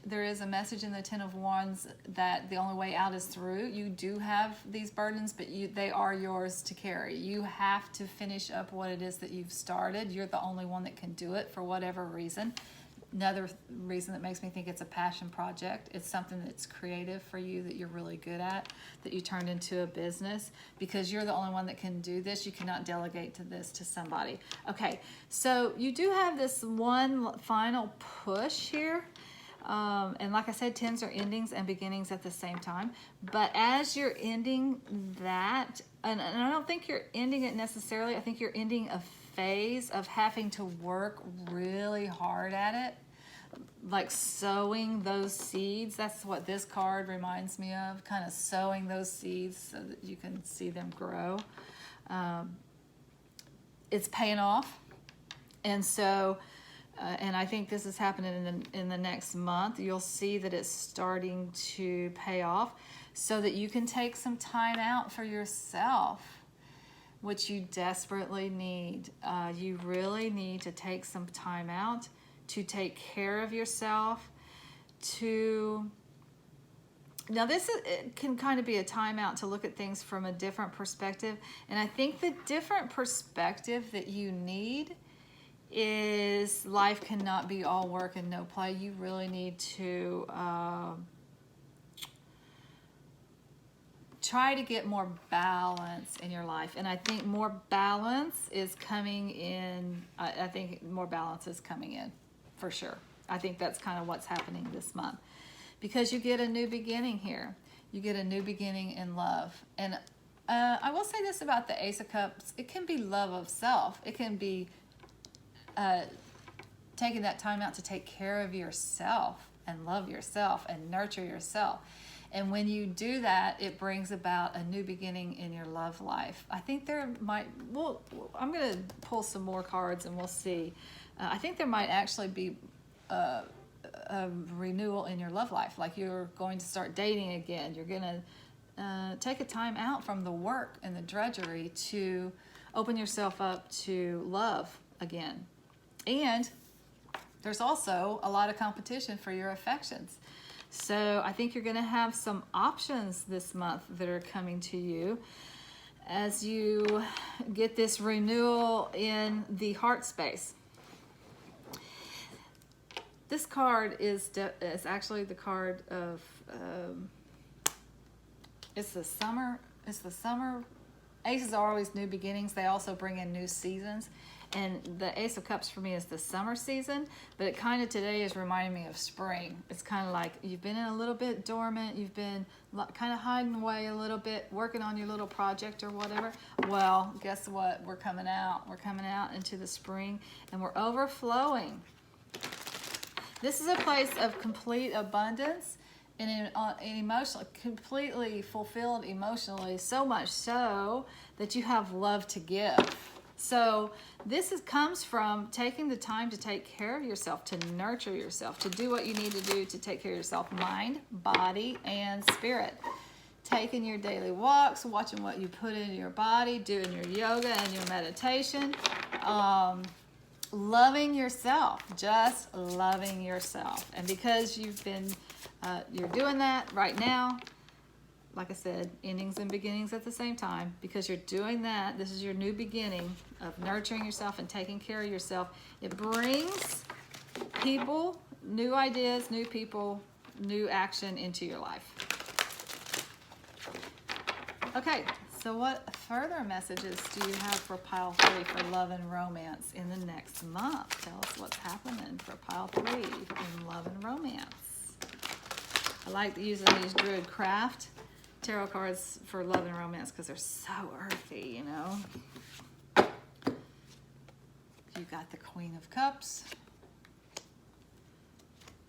there is a message in the Ten of Wands that the only way out is through. You do have these burdens, but they are yours to carry. You have to finish up what it is that you've started. You're the only one that can do it for whatever reason. Another reason that makes me think it's a passion project. It's something that's creative for you that you're really good at, that you turned into a business, because you're the only one that can do this. You cannot delegate this to somebody. Okay, so you do have this one final push here. And like I said, tens are endings and beginnings at the same time. But as you're ending that, and I don't think you're ending it necessarily, I think you're ending a phase of having to work really hard at it, like sowing those seeds. That's what this card reminds me of, kind of sowing those seeds so that you can see them grow. It's paying off. And so, and I think this is happening in the next month. You'll see that it's starting to pay off so that you can take some time out for yourself, which you desperately need. You really need to take some time out to take care of yourself. Now it can kind of be a time out to look at things from a different perspective. And I think the different perspective that you need is life cannot be all work and no play. You really need to try to get more balance in your life. And I think more balance is coming in. I think more balance is coming in for sure. I think that's kind of what's happening this month, because you get a new beginning here. You get a new beginning in love. And I will say this about the Ace of Cups. It can be love of self. It can be taking that time out to take care of yourself and love yourself and nurture yourself. And when you do that, it brings about a new beginning in your love life. I think there might, well, I'm going to pull some more cards and we'll see. I think there might actually be a renewal in your love life. Like you're going to start dating again. You're going to take a time out from the work and the drudgery to open yourself up to love again. And there's also a lot of competition for your affections. So I think you're going to have some options this month that are coming to you as you get this renewal in the heart space. This card is actually the card of, it's the summer. Aces are always new beginnings. They also bring in new seasons. And the Ace of Cups for me is the summer season, but it kind of today is reminding me of spring. It's kind of like you've been in a little bit dormant. You've been kind of hiding away a little bit, working on your little project or whatever. Well, guess what? We're coming out. We're coming out into the spring, and we're overflowing. This is a place of complete abundance and emotional, completely fulfilled emotionally, so much so that you have love to give. So this comes from taking the time to take care of yourself, to nurture yourself, to do what you need to do to take care of yourself, mind, body, and spirit. taking your daily walks, watching what you put into your body, doing your yoga and your meditation, loving yourself, just loving yourself. And because you've been, you're doing that right now, like I said, endings and beginnings at the same time, because you're doing that, this is your new beginning of nurturing yourself and taking care of yourself. It brings people, new ideas, new people, new action into your life. Okay, so what further messages do you have for pile 3 for love and romance in the next month? Tell us what's happening for pile 3 in love and romance. I like using these Druid Craft tarot cards for love and romance because they're so earthy, you know. You got the Queen of Cups.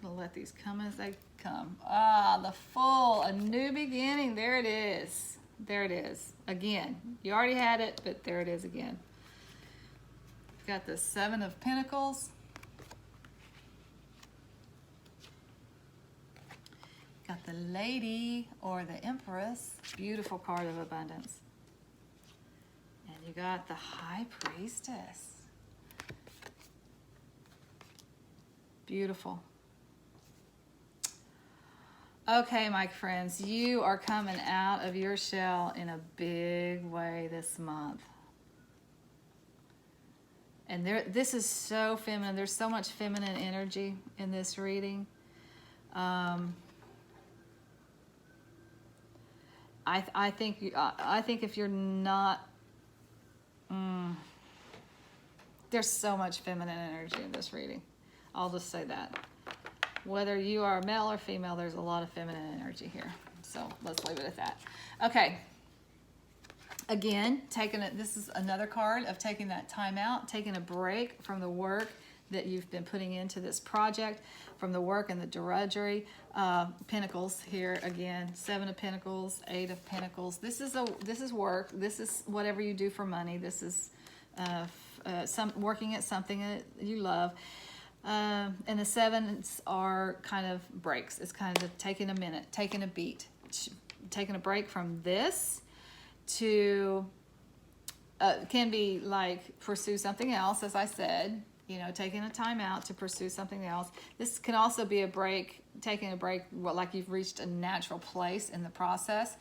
Gonna let these come as they come. Ah, the Fool, a new beginning. There it is. There it is. Again, you already had it, but there it is again. Got the 7 of Pentacles. Got the Lady or the Empress. Beautiful card of abundance. And you got the High Priestess. Beautiful. Okay, my friends, you are coming out of your shell in a big way this month. And this is so feminine. There's so much feminine energy in this reading. I think if you're not, there's so much feminine energy in this reading. I'll just say that. Whether you are male or female, there's a lot of feminine energy here. So let's leave it at that. Okay. Again, this is another card of taking that time out, taking a break from the work that you've been putting into this project, from the work and the drudgery. Pentacles here again, 7 of Pentacles, 8 of Pentacles. This is work. This is whatever you do for money. This is working at something that you love. And the 7s are kind of breaks. It's kind of taking a minute, taking a beat, taking a break from this to, can be like pursue something else, as I said, you know, taking a time out to pursue something else. This can also be a break, taking a break, like you've reached a natural place in the process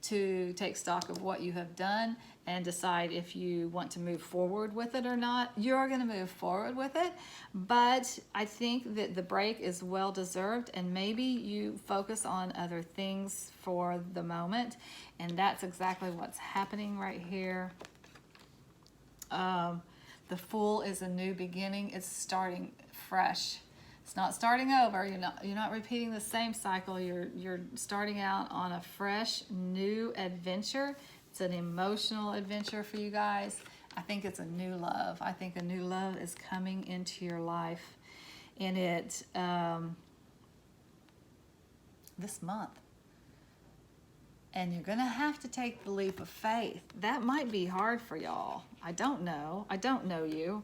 to take stock of what you have done and decide if you want to move forward with it or not. You're going to move forward with it, but I think that the break is well deserved, and maybe you focus on other things for the moment, and that's exactly what's happening right here. The Fool is a new beginning. It's starting fresh. It's not starting over. You're not repeating the same cycle. You're starting out on a fresh, new adventure. It's an emotional adventure for you guys. I think it's a new love. I think a new love is coming into your life, and it this month. And you're gonna have to take the leap of faith. That might be hard for y'all. I don't know. I don't know you.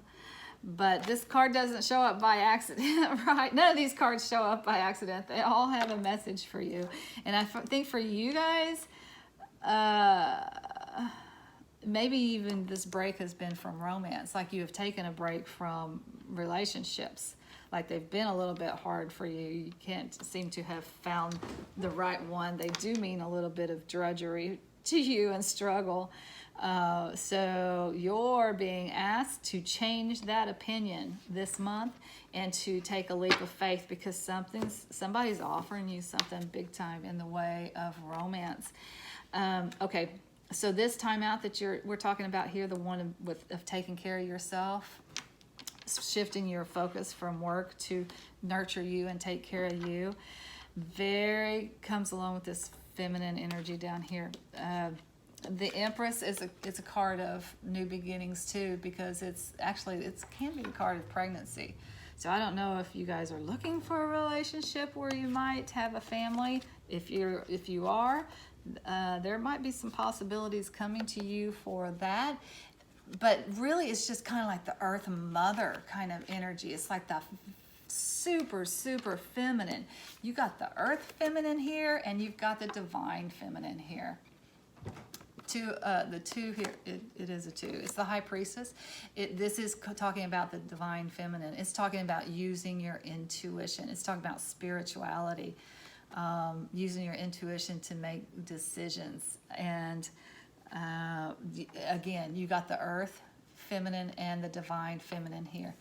But this card doesn't show up by accident, right? None of these cards show up by accident. They all have a message for you. And I think for you guys, maybe even this break has been from romance. Like you have taken a break from relationships. Like they've been a little bit hard for you. You can't seem to have found the right one. They do mean a little bit of drudgery to you and struggle. So you're being asked to change that opinion this month and to take a leap of faith, because somebody's offering you something big time in the way of romance. Okay, so this time out that we're talking about here, the one of taking care of yourself, shifting your focus from work to nurture you and take care of you, comes along with this feminine energy down here. The Empress it's a card of new beginnings too, because it can be a card of pregnancy. So I don't know if you guys are looking for a relationship where you might have a family. If you are, there might be some possibilities coming to you for that. But really, it's just kind of like the Earth Mother kind of energy. It's like the super, super feminine. You got the earth feminine here, and you've got the divine feminine here. The two here, it is a two. It's the high priestess. This is talking about the divine feminine. It's talking about using your intuition. It's talking about spirituality, using your intuition to make decisions. And again, you got the earth feminine and the divine feminine here.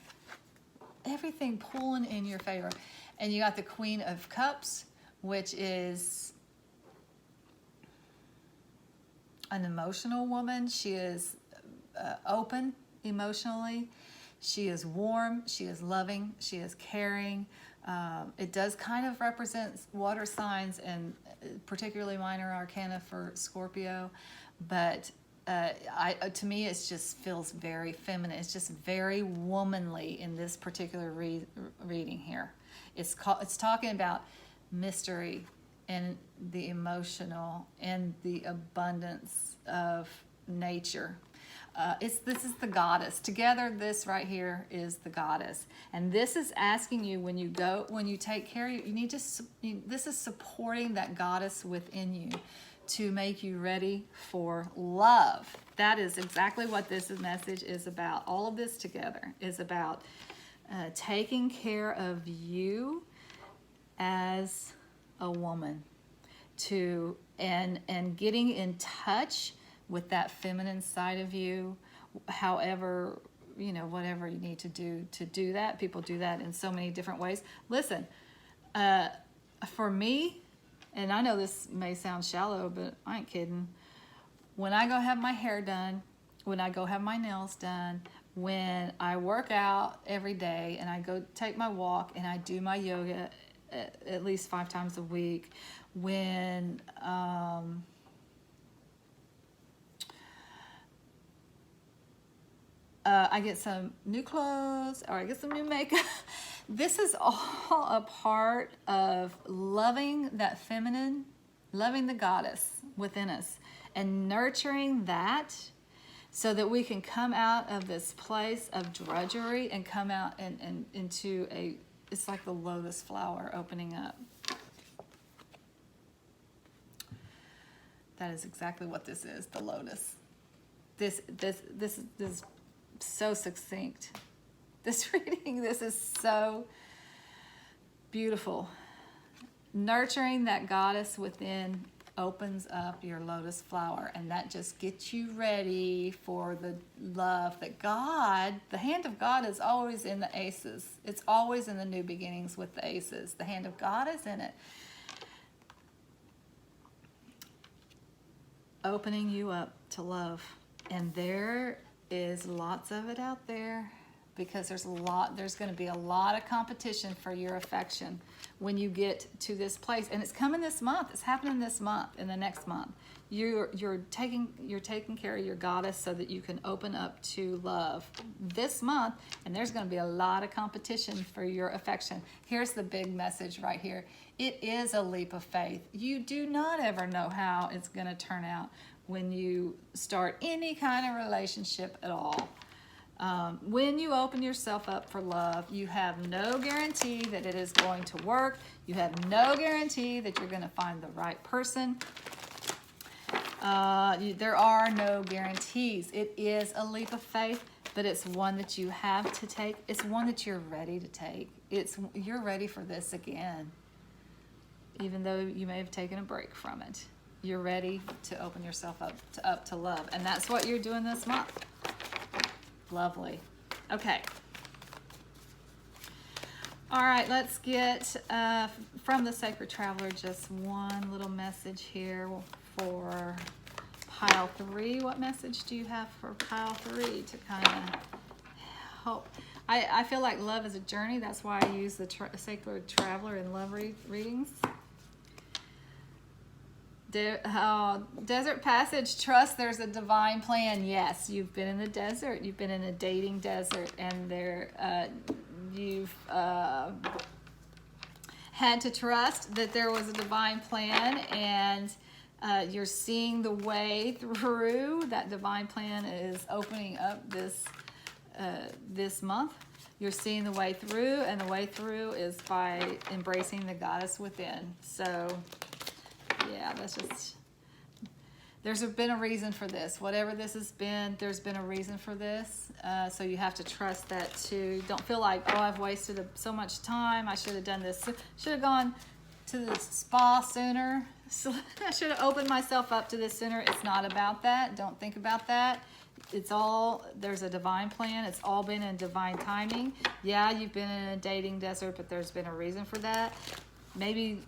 Everything pulling in your favor. And you got the Queen of Cups, which is an emotional woman. She is open emotionally. She is warm. She is loving. She is caring. It does kind of represent water signs, and particularly minor arcana for Scorpio. But to me, it just feels very feminine. It's just very womanly in this particular reading here. It's talking about mystery and the emotional and the abundance of nature. This is the goddess. Together, this right here is the goddess. And this is asking you when you take care, you need to, this is supporting that goddess within you to make you ready for love. That is exactly what this message is about. All of this together is about taking care of you as a woman, and getting in touch with that feminine side of you. However, whatever you need to do that. People do that in so many different ways. Listen, for me, and I know this may sound shallow, but I ain't kidding. When I go have my hair done, when I go have my nails done, when I work out every day and I go take my walk and I do my yoga at least 5 times a week, when I get some new clothes or I get some new makeup, this is all a part of loving that feminine, loving the goddess within us and nurturing that so that we can come out of this place of drudgery and come out and into it's like the lotus flower opening up. That is exactly what this is, the lotus. This is so succinct. This reading, this is so beautiful. Nurturing that goddess within opens up your lotus flower, and that just gets you ready for the love that God, the hand of God is always in the aces. It's always in the new beginnings with the aces. The hand of God is in it. Opening you up to love. And there is lots of it out there, because there's going to be a lot of competition for your affection when you get to this place. And it's coming this month. It's happening this month and the next month. You're taking care of your goddess so that you can open up to love this month, and there's going to be a lot of competition for your affection. Here's the big message right here. It is a leap of faith. You do not ever know how it's going to turn out when you start any kind of relationship at all. When you open yourself up for love, you have no guarantee that it is going to work. You have no guarantee that you're going to find the right person. There are no guarantees. It is a leap of faith, but it's one that you have to take. It's one that you're ready to take. You're ready for this again, even though you may have taken a break from it. You're ready to open yourself up to love, and that's what you're doing this month. Lovely. Okay. All right, let's get from the Sacred Traveler just one little message here for pile 3. What message do you have for pile 3 to kind of help? I feel like love is a journey. That's why I use the Sacred Traveler in love readings. Desert passage, trust there's a divine plan. Yes, you've been in the desert. You've been in a dating desert, and you've had to trust that there was a divine plan, and you're seeing the way through. That divine plan is opening up this month You're seeing the way through, and the way through is by embracing the goddess within. So, yeah, that's just... There's been a reason for this. Whatever this has been, there's been a reason for this. So you have to trust that too. Don't feel like, oh, I've wasted so much time. I should have done this. Should have gone to the spa sooner. So I should have opened myself up to this sooner. It's not about that. Don't think about that. It's all, there's a divine plan. It's all been in divine timing. Yeah, you've been in a dating desert, but there's been a reason for that. Maybe,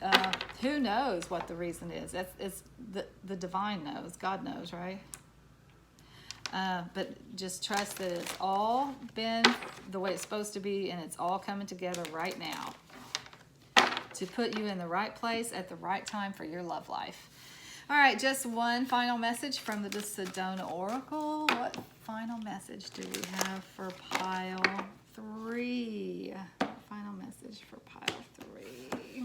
who knows what the reason is? It's the divine knows. God knows, right? But just trust that it's all been the way it's supposed to be, and it's all coming together right now to put you in the right place at the right time for your love life. All right, just one final message from the Sedona Oracle. What final message do we have for pile 3? Final message for pile 3.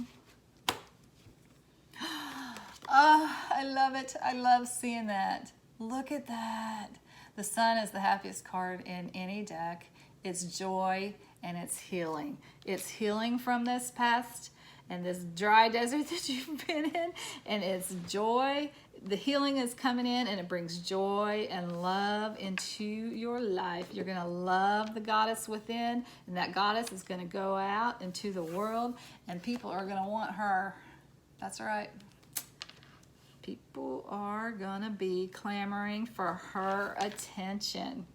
Oh, I love it. I love seeing that. Look at that. The sun is the happiest card in any deck. It's joy and it's healing. It's healing from this past and this dry desert that you've been in, and it's joy. The healing is coming in, and it brings joy and love into your life. You're going to love the goddess within, and that goddess is going to go out into the world, and people are going to want her. That's right. People are going to be clamoring for her attention.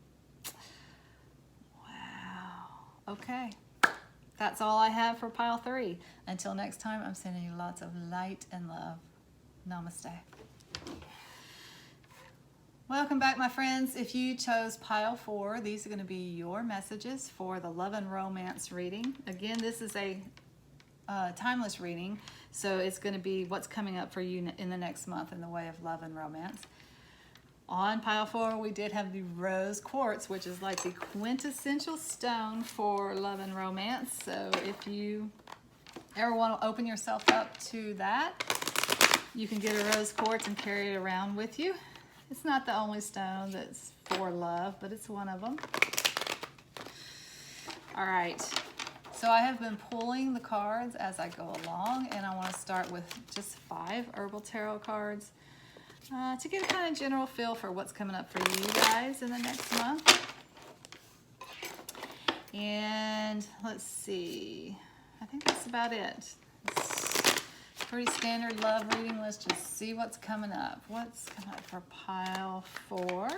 Wow. Okay. That's all I have for pile 3. Until next time, I'm sending you lots of light and love. Namaste. Welcome back, my friends. If you chose pile 4, these are going to be your messages for the love and romance reading. Again, this is a timeless reading, so it's going to be what's coming up for you in the next month in the way of love and romance. On pile 4, we did have the rose quartz, which is like the quintessential stone for love and romance. So if you ever want to open yourself up to that, you can get a rose quartz and carry it around with you. It's not the only stone that's for love, but it's one of them. All right. So I have been pulling the cards as I go along, and I want to start with just 5 Herbal Tarot cards to get a kind of general feel for what's coming up for you guys in the next month. And let's see. I think that's about it. It's pretty standard love reading. Let's just see what's coming up. What's coming up for pile 4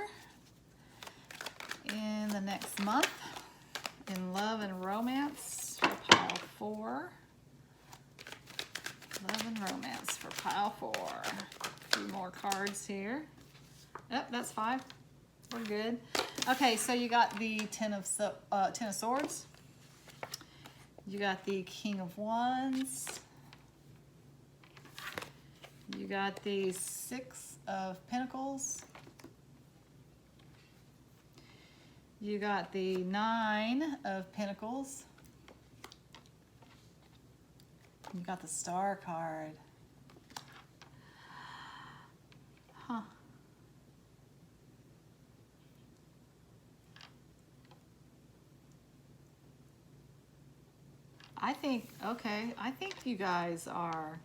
in the next month in love and romance for pile 4. Love and romance for pile 4. A few more cards here. Yep, that's 5. We're good. Okay, so you got the Ten of Swords. You got the King of Wands. You got the 6 of Pentacles. You got the 9 of Pentacles. You got the Star card. Huh. I think you guys are...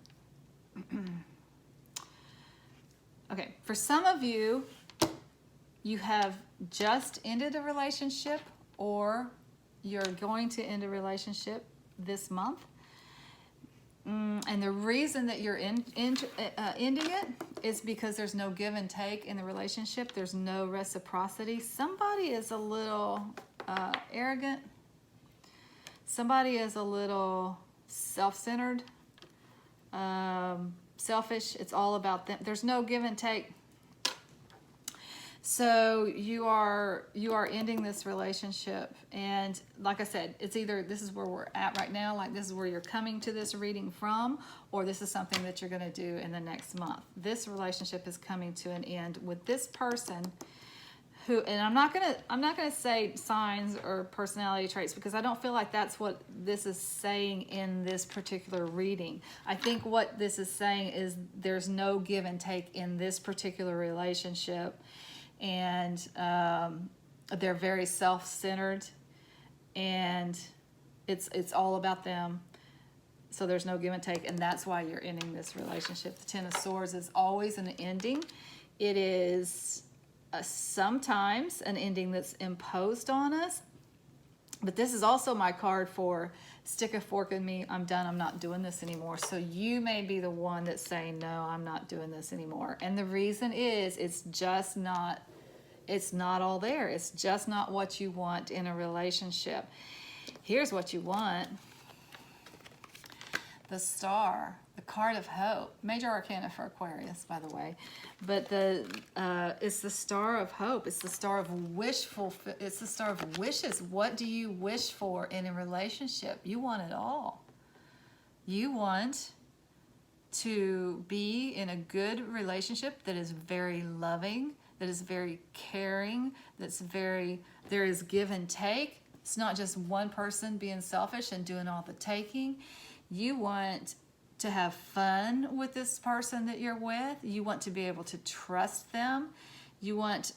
Okay, for some of you, you have just ended a relationship or you're going to end a relationship this month. And the reason that you're ending it is because there's no give and take in the relationship. There's no reciprocity. Somebody is a little arrogant. Somebody is a little self-centered, selfish. It's all about them. There's no give and take. So you are ending this relationship, and like I said, it's either this is where we're at right now, like this is where you're coming to this reading from, or this is something that you're going to do in the next month. This relationship is coming to an end with this person who, and I'm not gonna say signs or personality traits because I don't feel like that's what this is saying in this particular reading. I think what this is saying is there's no give and take in this particular relationship. And they're very self-centered, and it's all about them. So there's no give and take, and that's why you're ending this relationship. The Ten of Swords is always an ending. It is sometimes an ending that's imposed on us, but this is also my card for stick a fork in me. I'm done. I'm not doing this anymore. So you may be the one that's saying, no, I'm not doing this anymore. And the reason is it's not all there. It's just not what you want in a relationship. Here's what you want. The Star, the card of hope. Major arcana for Aquarius, by the way. But it's the Star of hope. It's the Star of it's the Star of wishes. What do you wish for in a relationship? You want it all. You want to be in a good relationship that is very loving, that is very caring, there is give and take. It's not just one person being selfish and doing all the taking. You want to have fun with this person that you're with. You want to be able to trust them. You want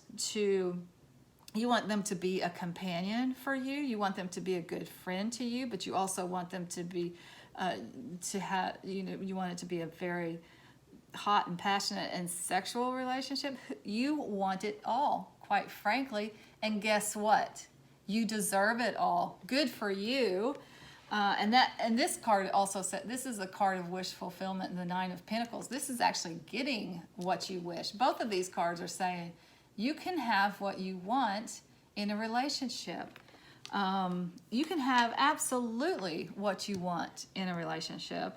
them to be a companion for you. You want them to be a good friend to you, but you also want them to be, you want it to be a very hot and passionate and sexual relationship. You want it all, quite frankly. And guess what? You deserve it all. Good for you. And this card also said, this is a card of wish fulfillment in the Nine of Pentacles. This is actually getting what you wish. Both of these cards are saying you can have what you want in a relationship. You can have absolutely what you want in a relationship.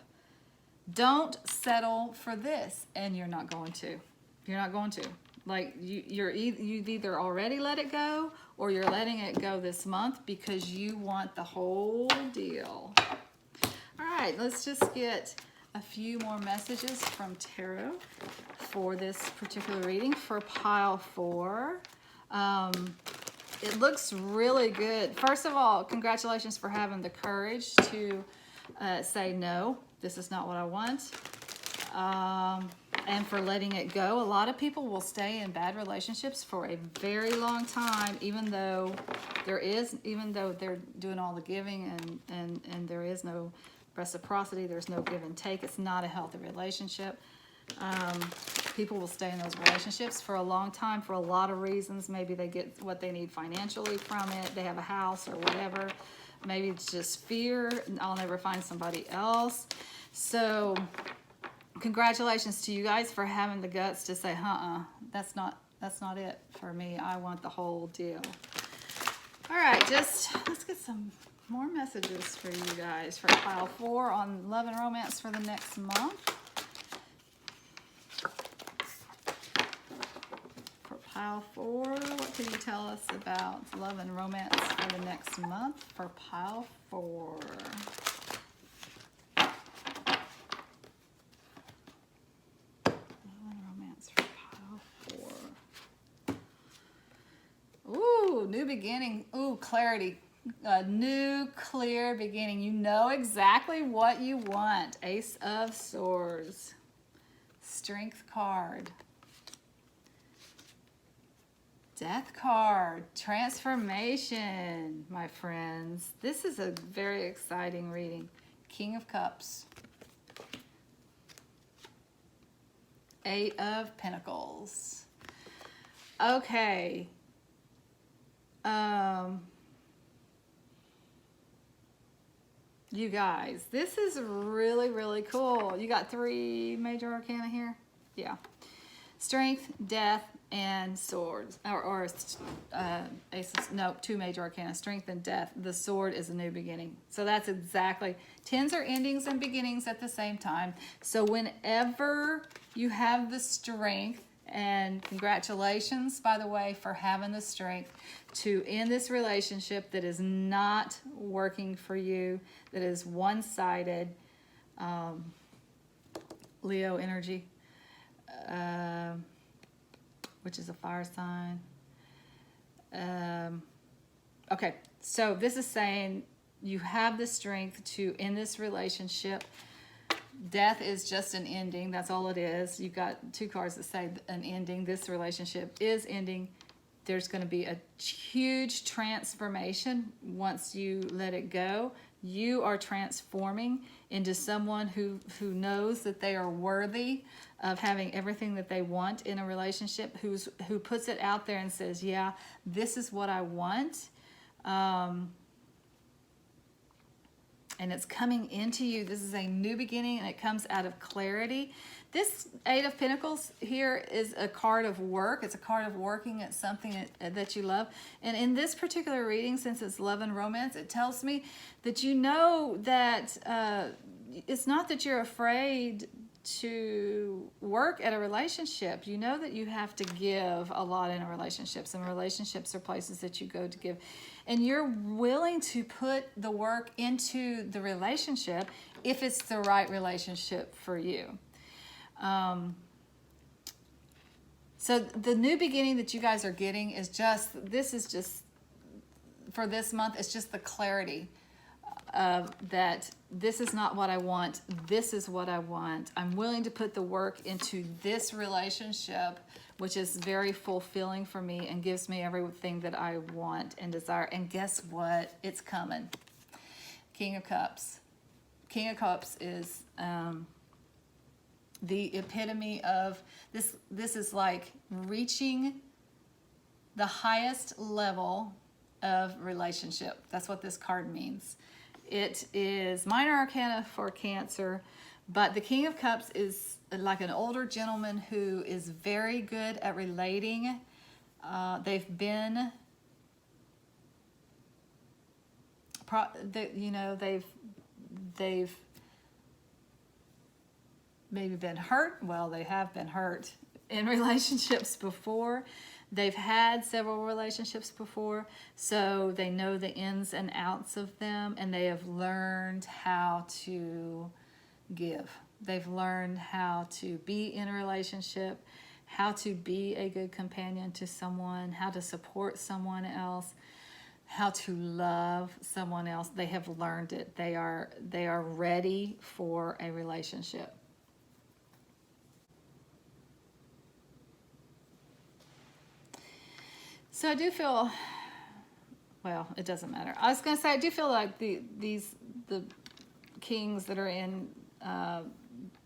Don't settle for this, and you're not going to. You're not going to. Like you've either already let it go or you're letting it go this month because you want the whole deal. All right, let's just get a few more messages from Tarot for this particular reading for pile 4. It looks really good. First of all, congratulations for having the courage to say no, this is not what I want. And for letting it go. A lot of people will stay in bad relationships for a very long time, even though they're doing all the giving and there is no reciprocity, there's no give and take. It's not a healthy relationship. People will stay in those relationships for a long time for a lot of reasons. Maybe they get what they need financially from it. They have a house or whatever. Maybe it's just fear. I'll never find somebody else. So congratulations to you guys for having the guts to say, that's not it for me. I want the whole deal. All right, let's get some more messages for you guys for pile 4 on love and romance for the next month. For pile 4, what can you tell us about love and romance for the next month for pile 4? New beginning. Ooh, clarity. A new, clear beginning. You know exactly what you want. Ace of Swords. Strength card. Death card. Transformation, my friends. This is a very exciting reading. King of Cups. 8 of Pentacles. Okay. You guys, this is really, really cool. You got 3 major arcana here? Yeah. Strength, death, and swords. Or aces. No, 2 major arcana. Strength and death. The sword is a new beginning. So that's exactly. 10s are endings and beginnings at the same time. So whenever you have the strength, and congratulations, by the way, for having the strength to end this relationship that is not working for you, that is one-sided, Leo energy, which is a fire sign. Okay, so this is saying you have the strength to end this relationship. Death is just an ending. That's all it is. You've got 2 cards that say an ending. This relationship is ending. There's going to be a huge transformation once you let it go. You are transforming into someone who knows that they are worthy of having everything that they want in a relationship, who puts it out there and says, yeah, this is what I want. And it's coming into you. This is a new beginning, and it comes out of clarity. This Eight of Pentacles here is a card of work. It's a card of working at something that you love. And in this particular reading, since it's love and romance, it tells me that you know that it's not that you're afraid to work at a relationship. You know that you have to give a lot in relationships, and relationships are places that you go to give. And you're willing to put the work into the relationship if it's the right relationship for you. So the new beginning that you guys are getting is just for this month, it's just the clarity that this is not what I want. This is what I want. I'm willing to put the work into this relationship, which is very fulfilling for me and gives me everything that I want and desire. And guess what? It's coming. King of Cups. King of Cups is the epitome of this. This is like reaching the highest level of relationship. That's what this card means. It is minor arcana for Cancer, but the King of Cups is like an older gentleman who is very good at relating. They've maybe been hurt. Well, they have been hurt in relationships before. They've had several relationships before, so they know the ins and outs of them, and they have learned how to give. They've learned how to be in a relationship, how to be a good companion to someone, how to support someone else, how to love someone else. They have learned it. They are ready for a relationship. So I do feel, well, it doesn't matter. I was going to say, I do feel like the kings that are in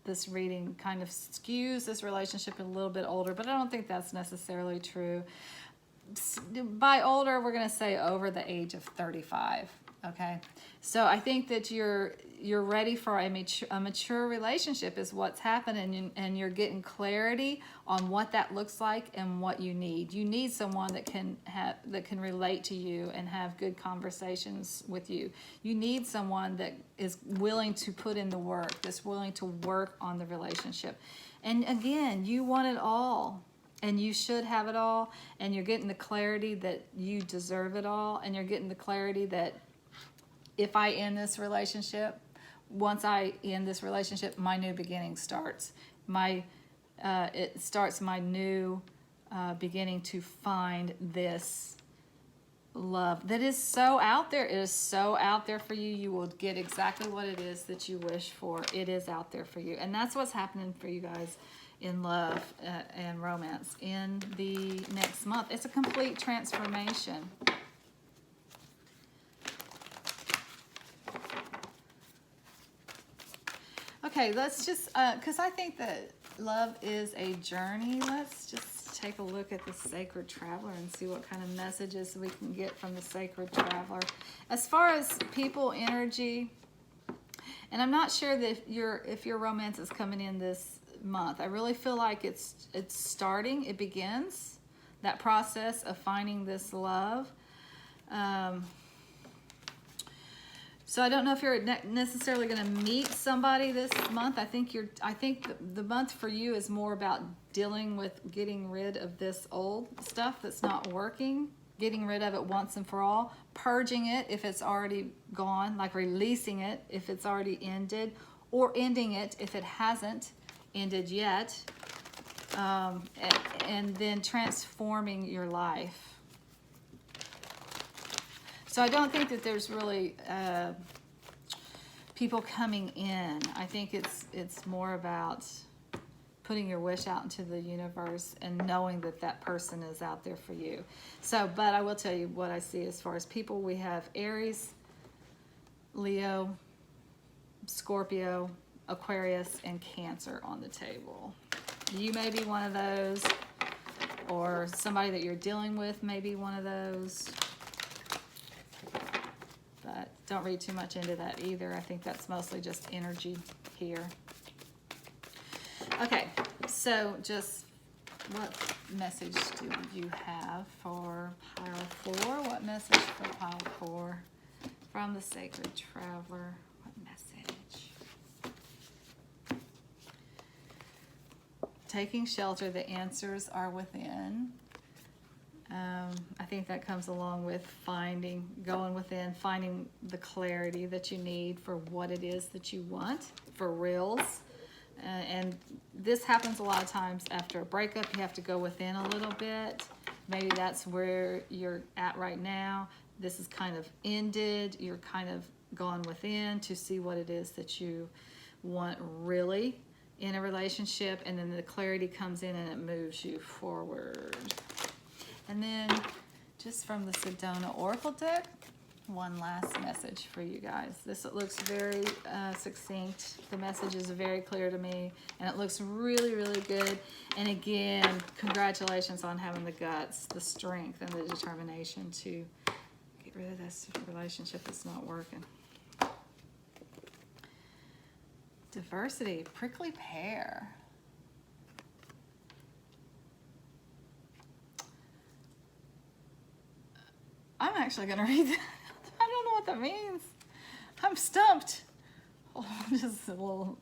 this reading kind of skews this relationship a little bit older, but I don't think that's necessarily true. By older, we're going to say over the age of 35. Okay, so I think that you're ready for a mature relationship is what's happening, and you're getting clarity on what that looks like and what you need. You need someone that can relate to you and have good conversations with you. You need someone that is willing to put in the work, that's willing to work on the relationship. And again, you want it all. And you should have it all. And you're getting the clarity that you deserve it all. And you're getting the clarity that if I end this relationship, once I end this relationship, my new beginning starts. It starts my new beginning to find this love that is so out there. It is so out there for you. You will get exactly what it is that you wish for. It is out there for you. And that's what's happening for you guys in love and romance in the next month. It's a complete transformation. Okay, let's just, because I think that love is a journey, let's just take a look at the Sacred Traveler and see what kind of messages we can get from the Sacred Traveler. As far as people energy, and I'm not sure that if your romance is coming in this month. I really feel like it's starting, it begins, that process of finding this love. So I don't know if you're necessarily going to meet somebody this month. I think the month for you is more about dealing with getting rid of this old stuff that's not working, getting rid of it once and for all, purging it if it's already gone, like releasing it if it's already ended, or ending it if it hasn't ended yet, and then transforming your life. So I don't think that there's really people coming in. I think it's more about putting your wish out into the universe and knowing that that person is out there for you. So, but I will tell you what I see as far as people. We have Aries, Leo, Scorpio, Aquarius, and Cancer on the table. You may be one of those, or somebody that you're dealing with may be one of those. But don't read too much into that either. I think that's mostly just energy here. Okay, so just what message do you have for pile 4? What message for pile 4 from the Sacred Traveler? What message? Taking shelter, the answers are within. I think that comes along with going within, finding the clarity that you need for what it is that you want, for reals. And this happens a lot of times after a breakup. You have to go within a little bit. Maybe that's where you're at right now. This is kind of ended. You're kind of gone within to see what it is that you want really in a relationship, and then the clarity comes in and it moves you forward. And then just from the Sedona Oracle deck, one last message for you guys. This looks very succinct. The message is very clear to me, and it looks really, really good. And again, congratulations on having the guts, the strength, and the determination to get rid of this relationship that's not working. Diversity, prickly pear. I'm actually going to read that. I don't know what that means. I'm stumped. Oh, just a little.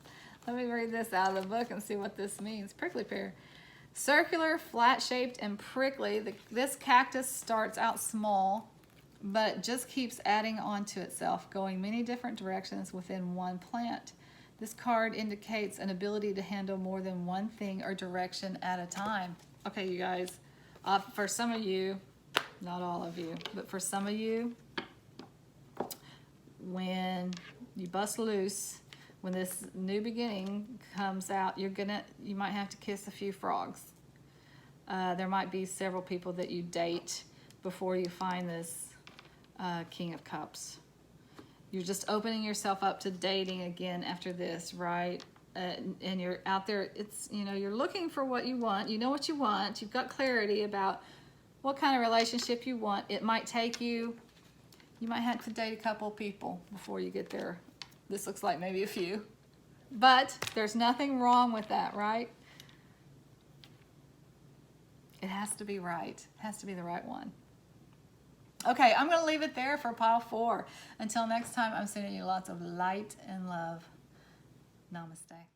Let me read this out of the book and see what this means. Prickly pear. Circular, flat-shaped, and prickly. This cactus starts out small, but just keeps adding on to itself, going many different directions within one plant. This card indicates an ability to handle more than one thing or direction at a time. Okay, you guys, for some of you, not all of you, but for some of you, when you bust loose, when this new beginning comes out, you might have to kiss a few frogs. There might be several people that you date before you find this King of Cups. You're just opening yourself up to dating again after this, right? And you're out there, you're looking for what you want. You know what you want. You've got clarity about what kind of relationship you want. It might take you might have to date a couple people before you get there. This looks like maybe a few. But there's nothing wrong with that, right? It has to be right. It has to be the right one. Okay, I'm going to leave it there for pile 4. Until next time, I'm sending you lots of light and love. Namaste.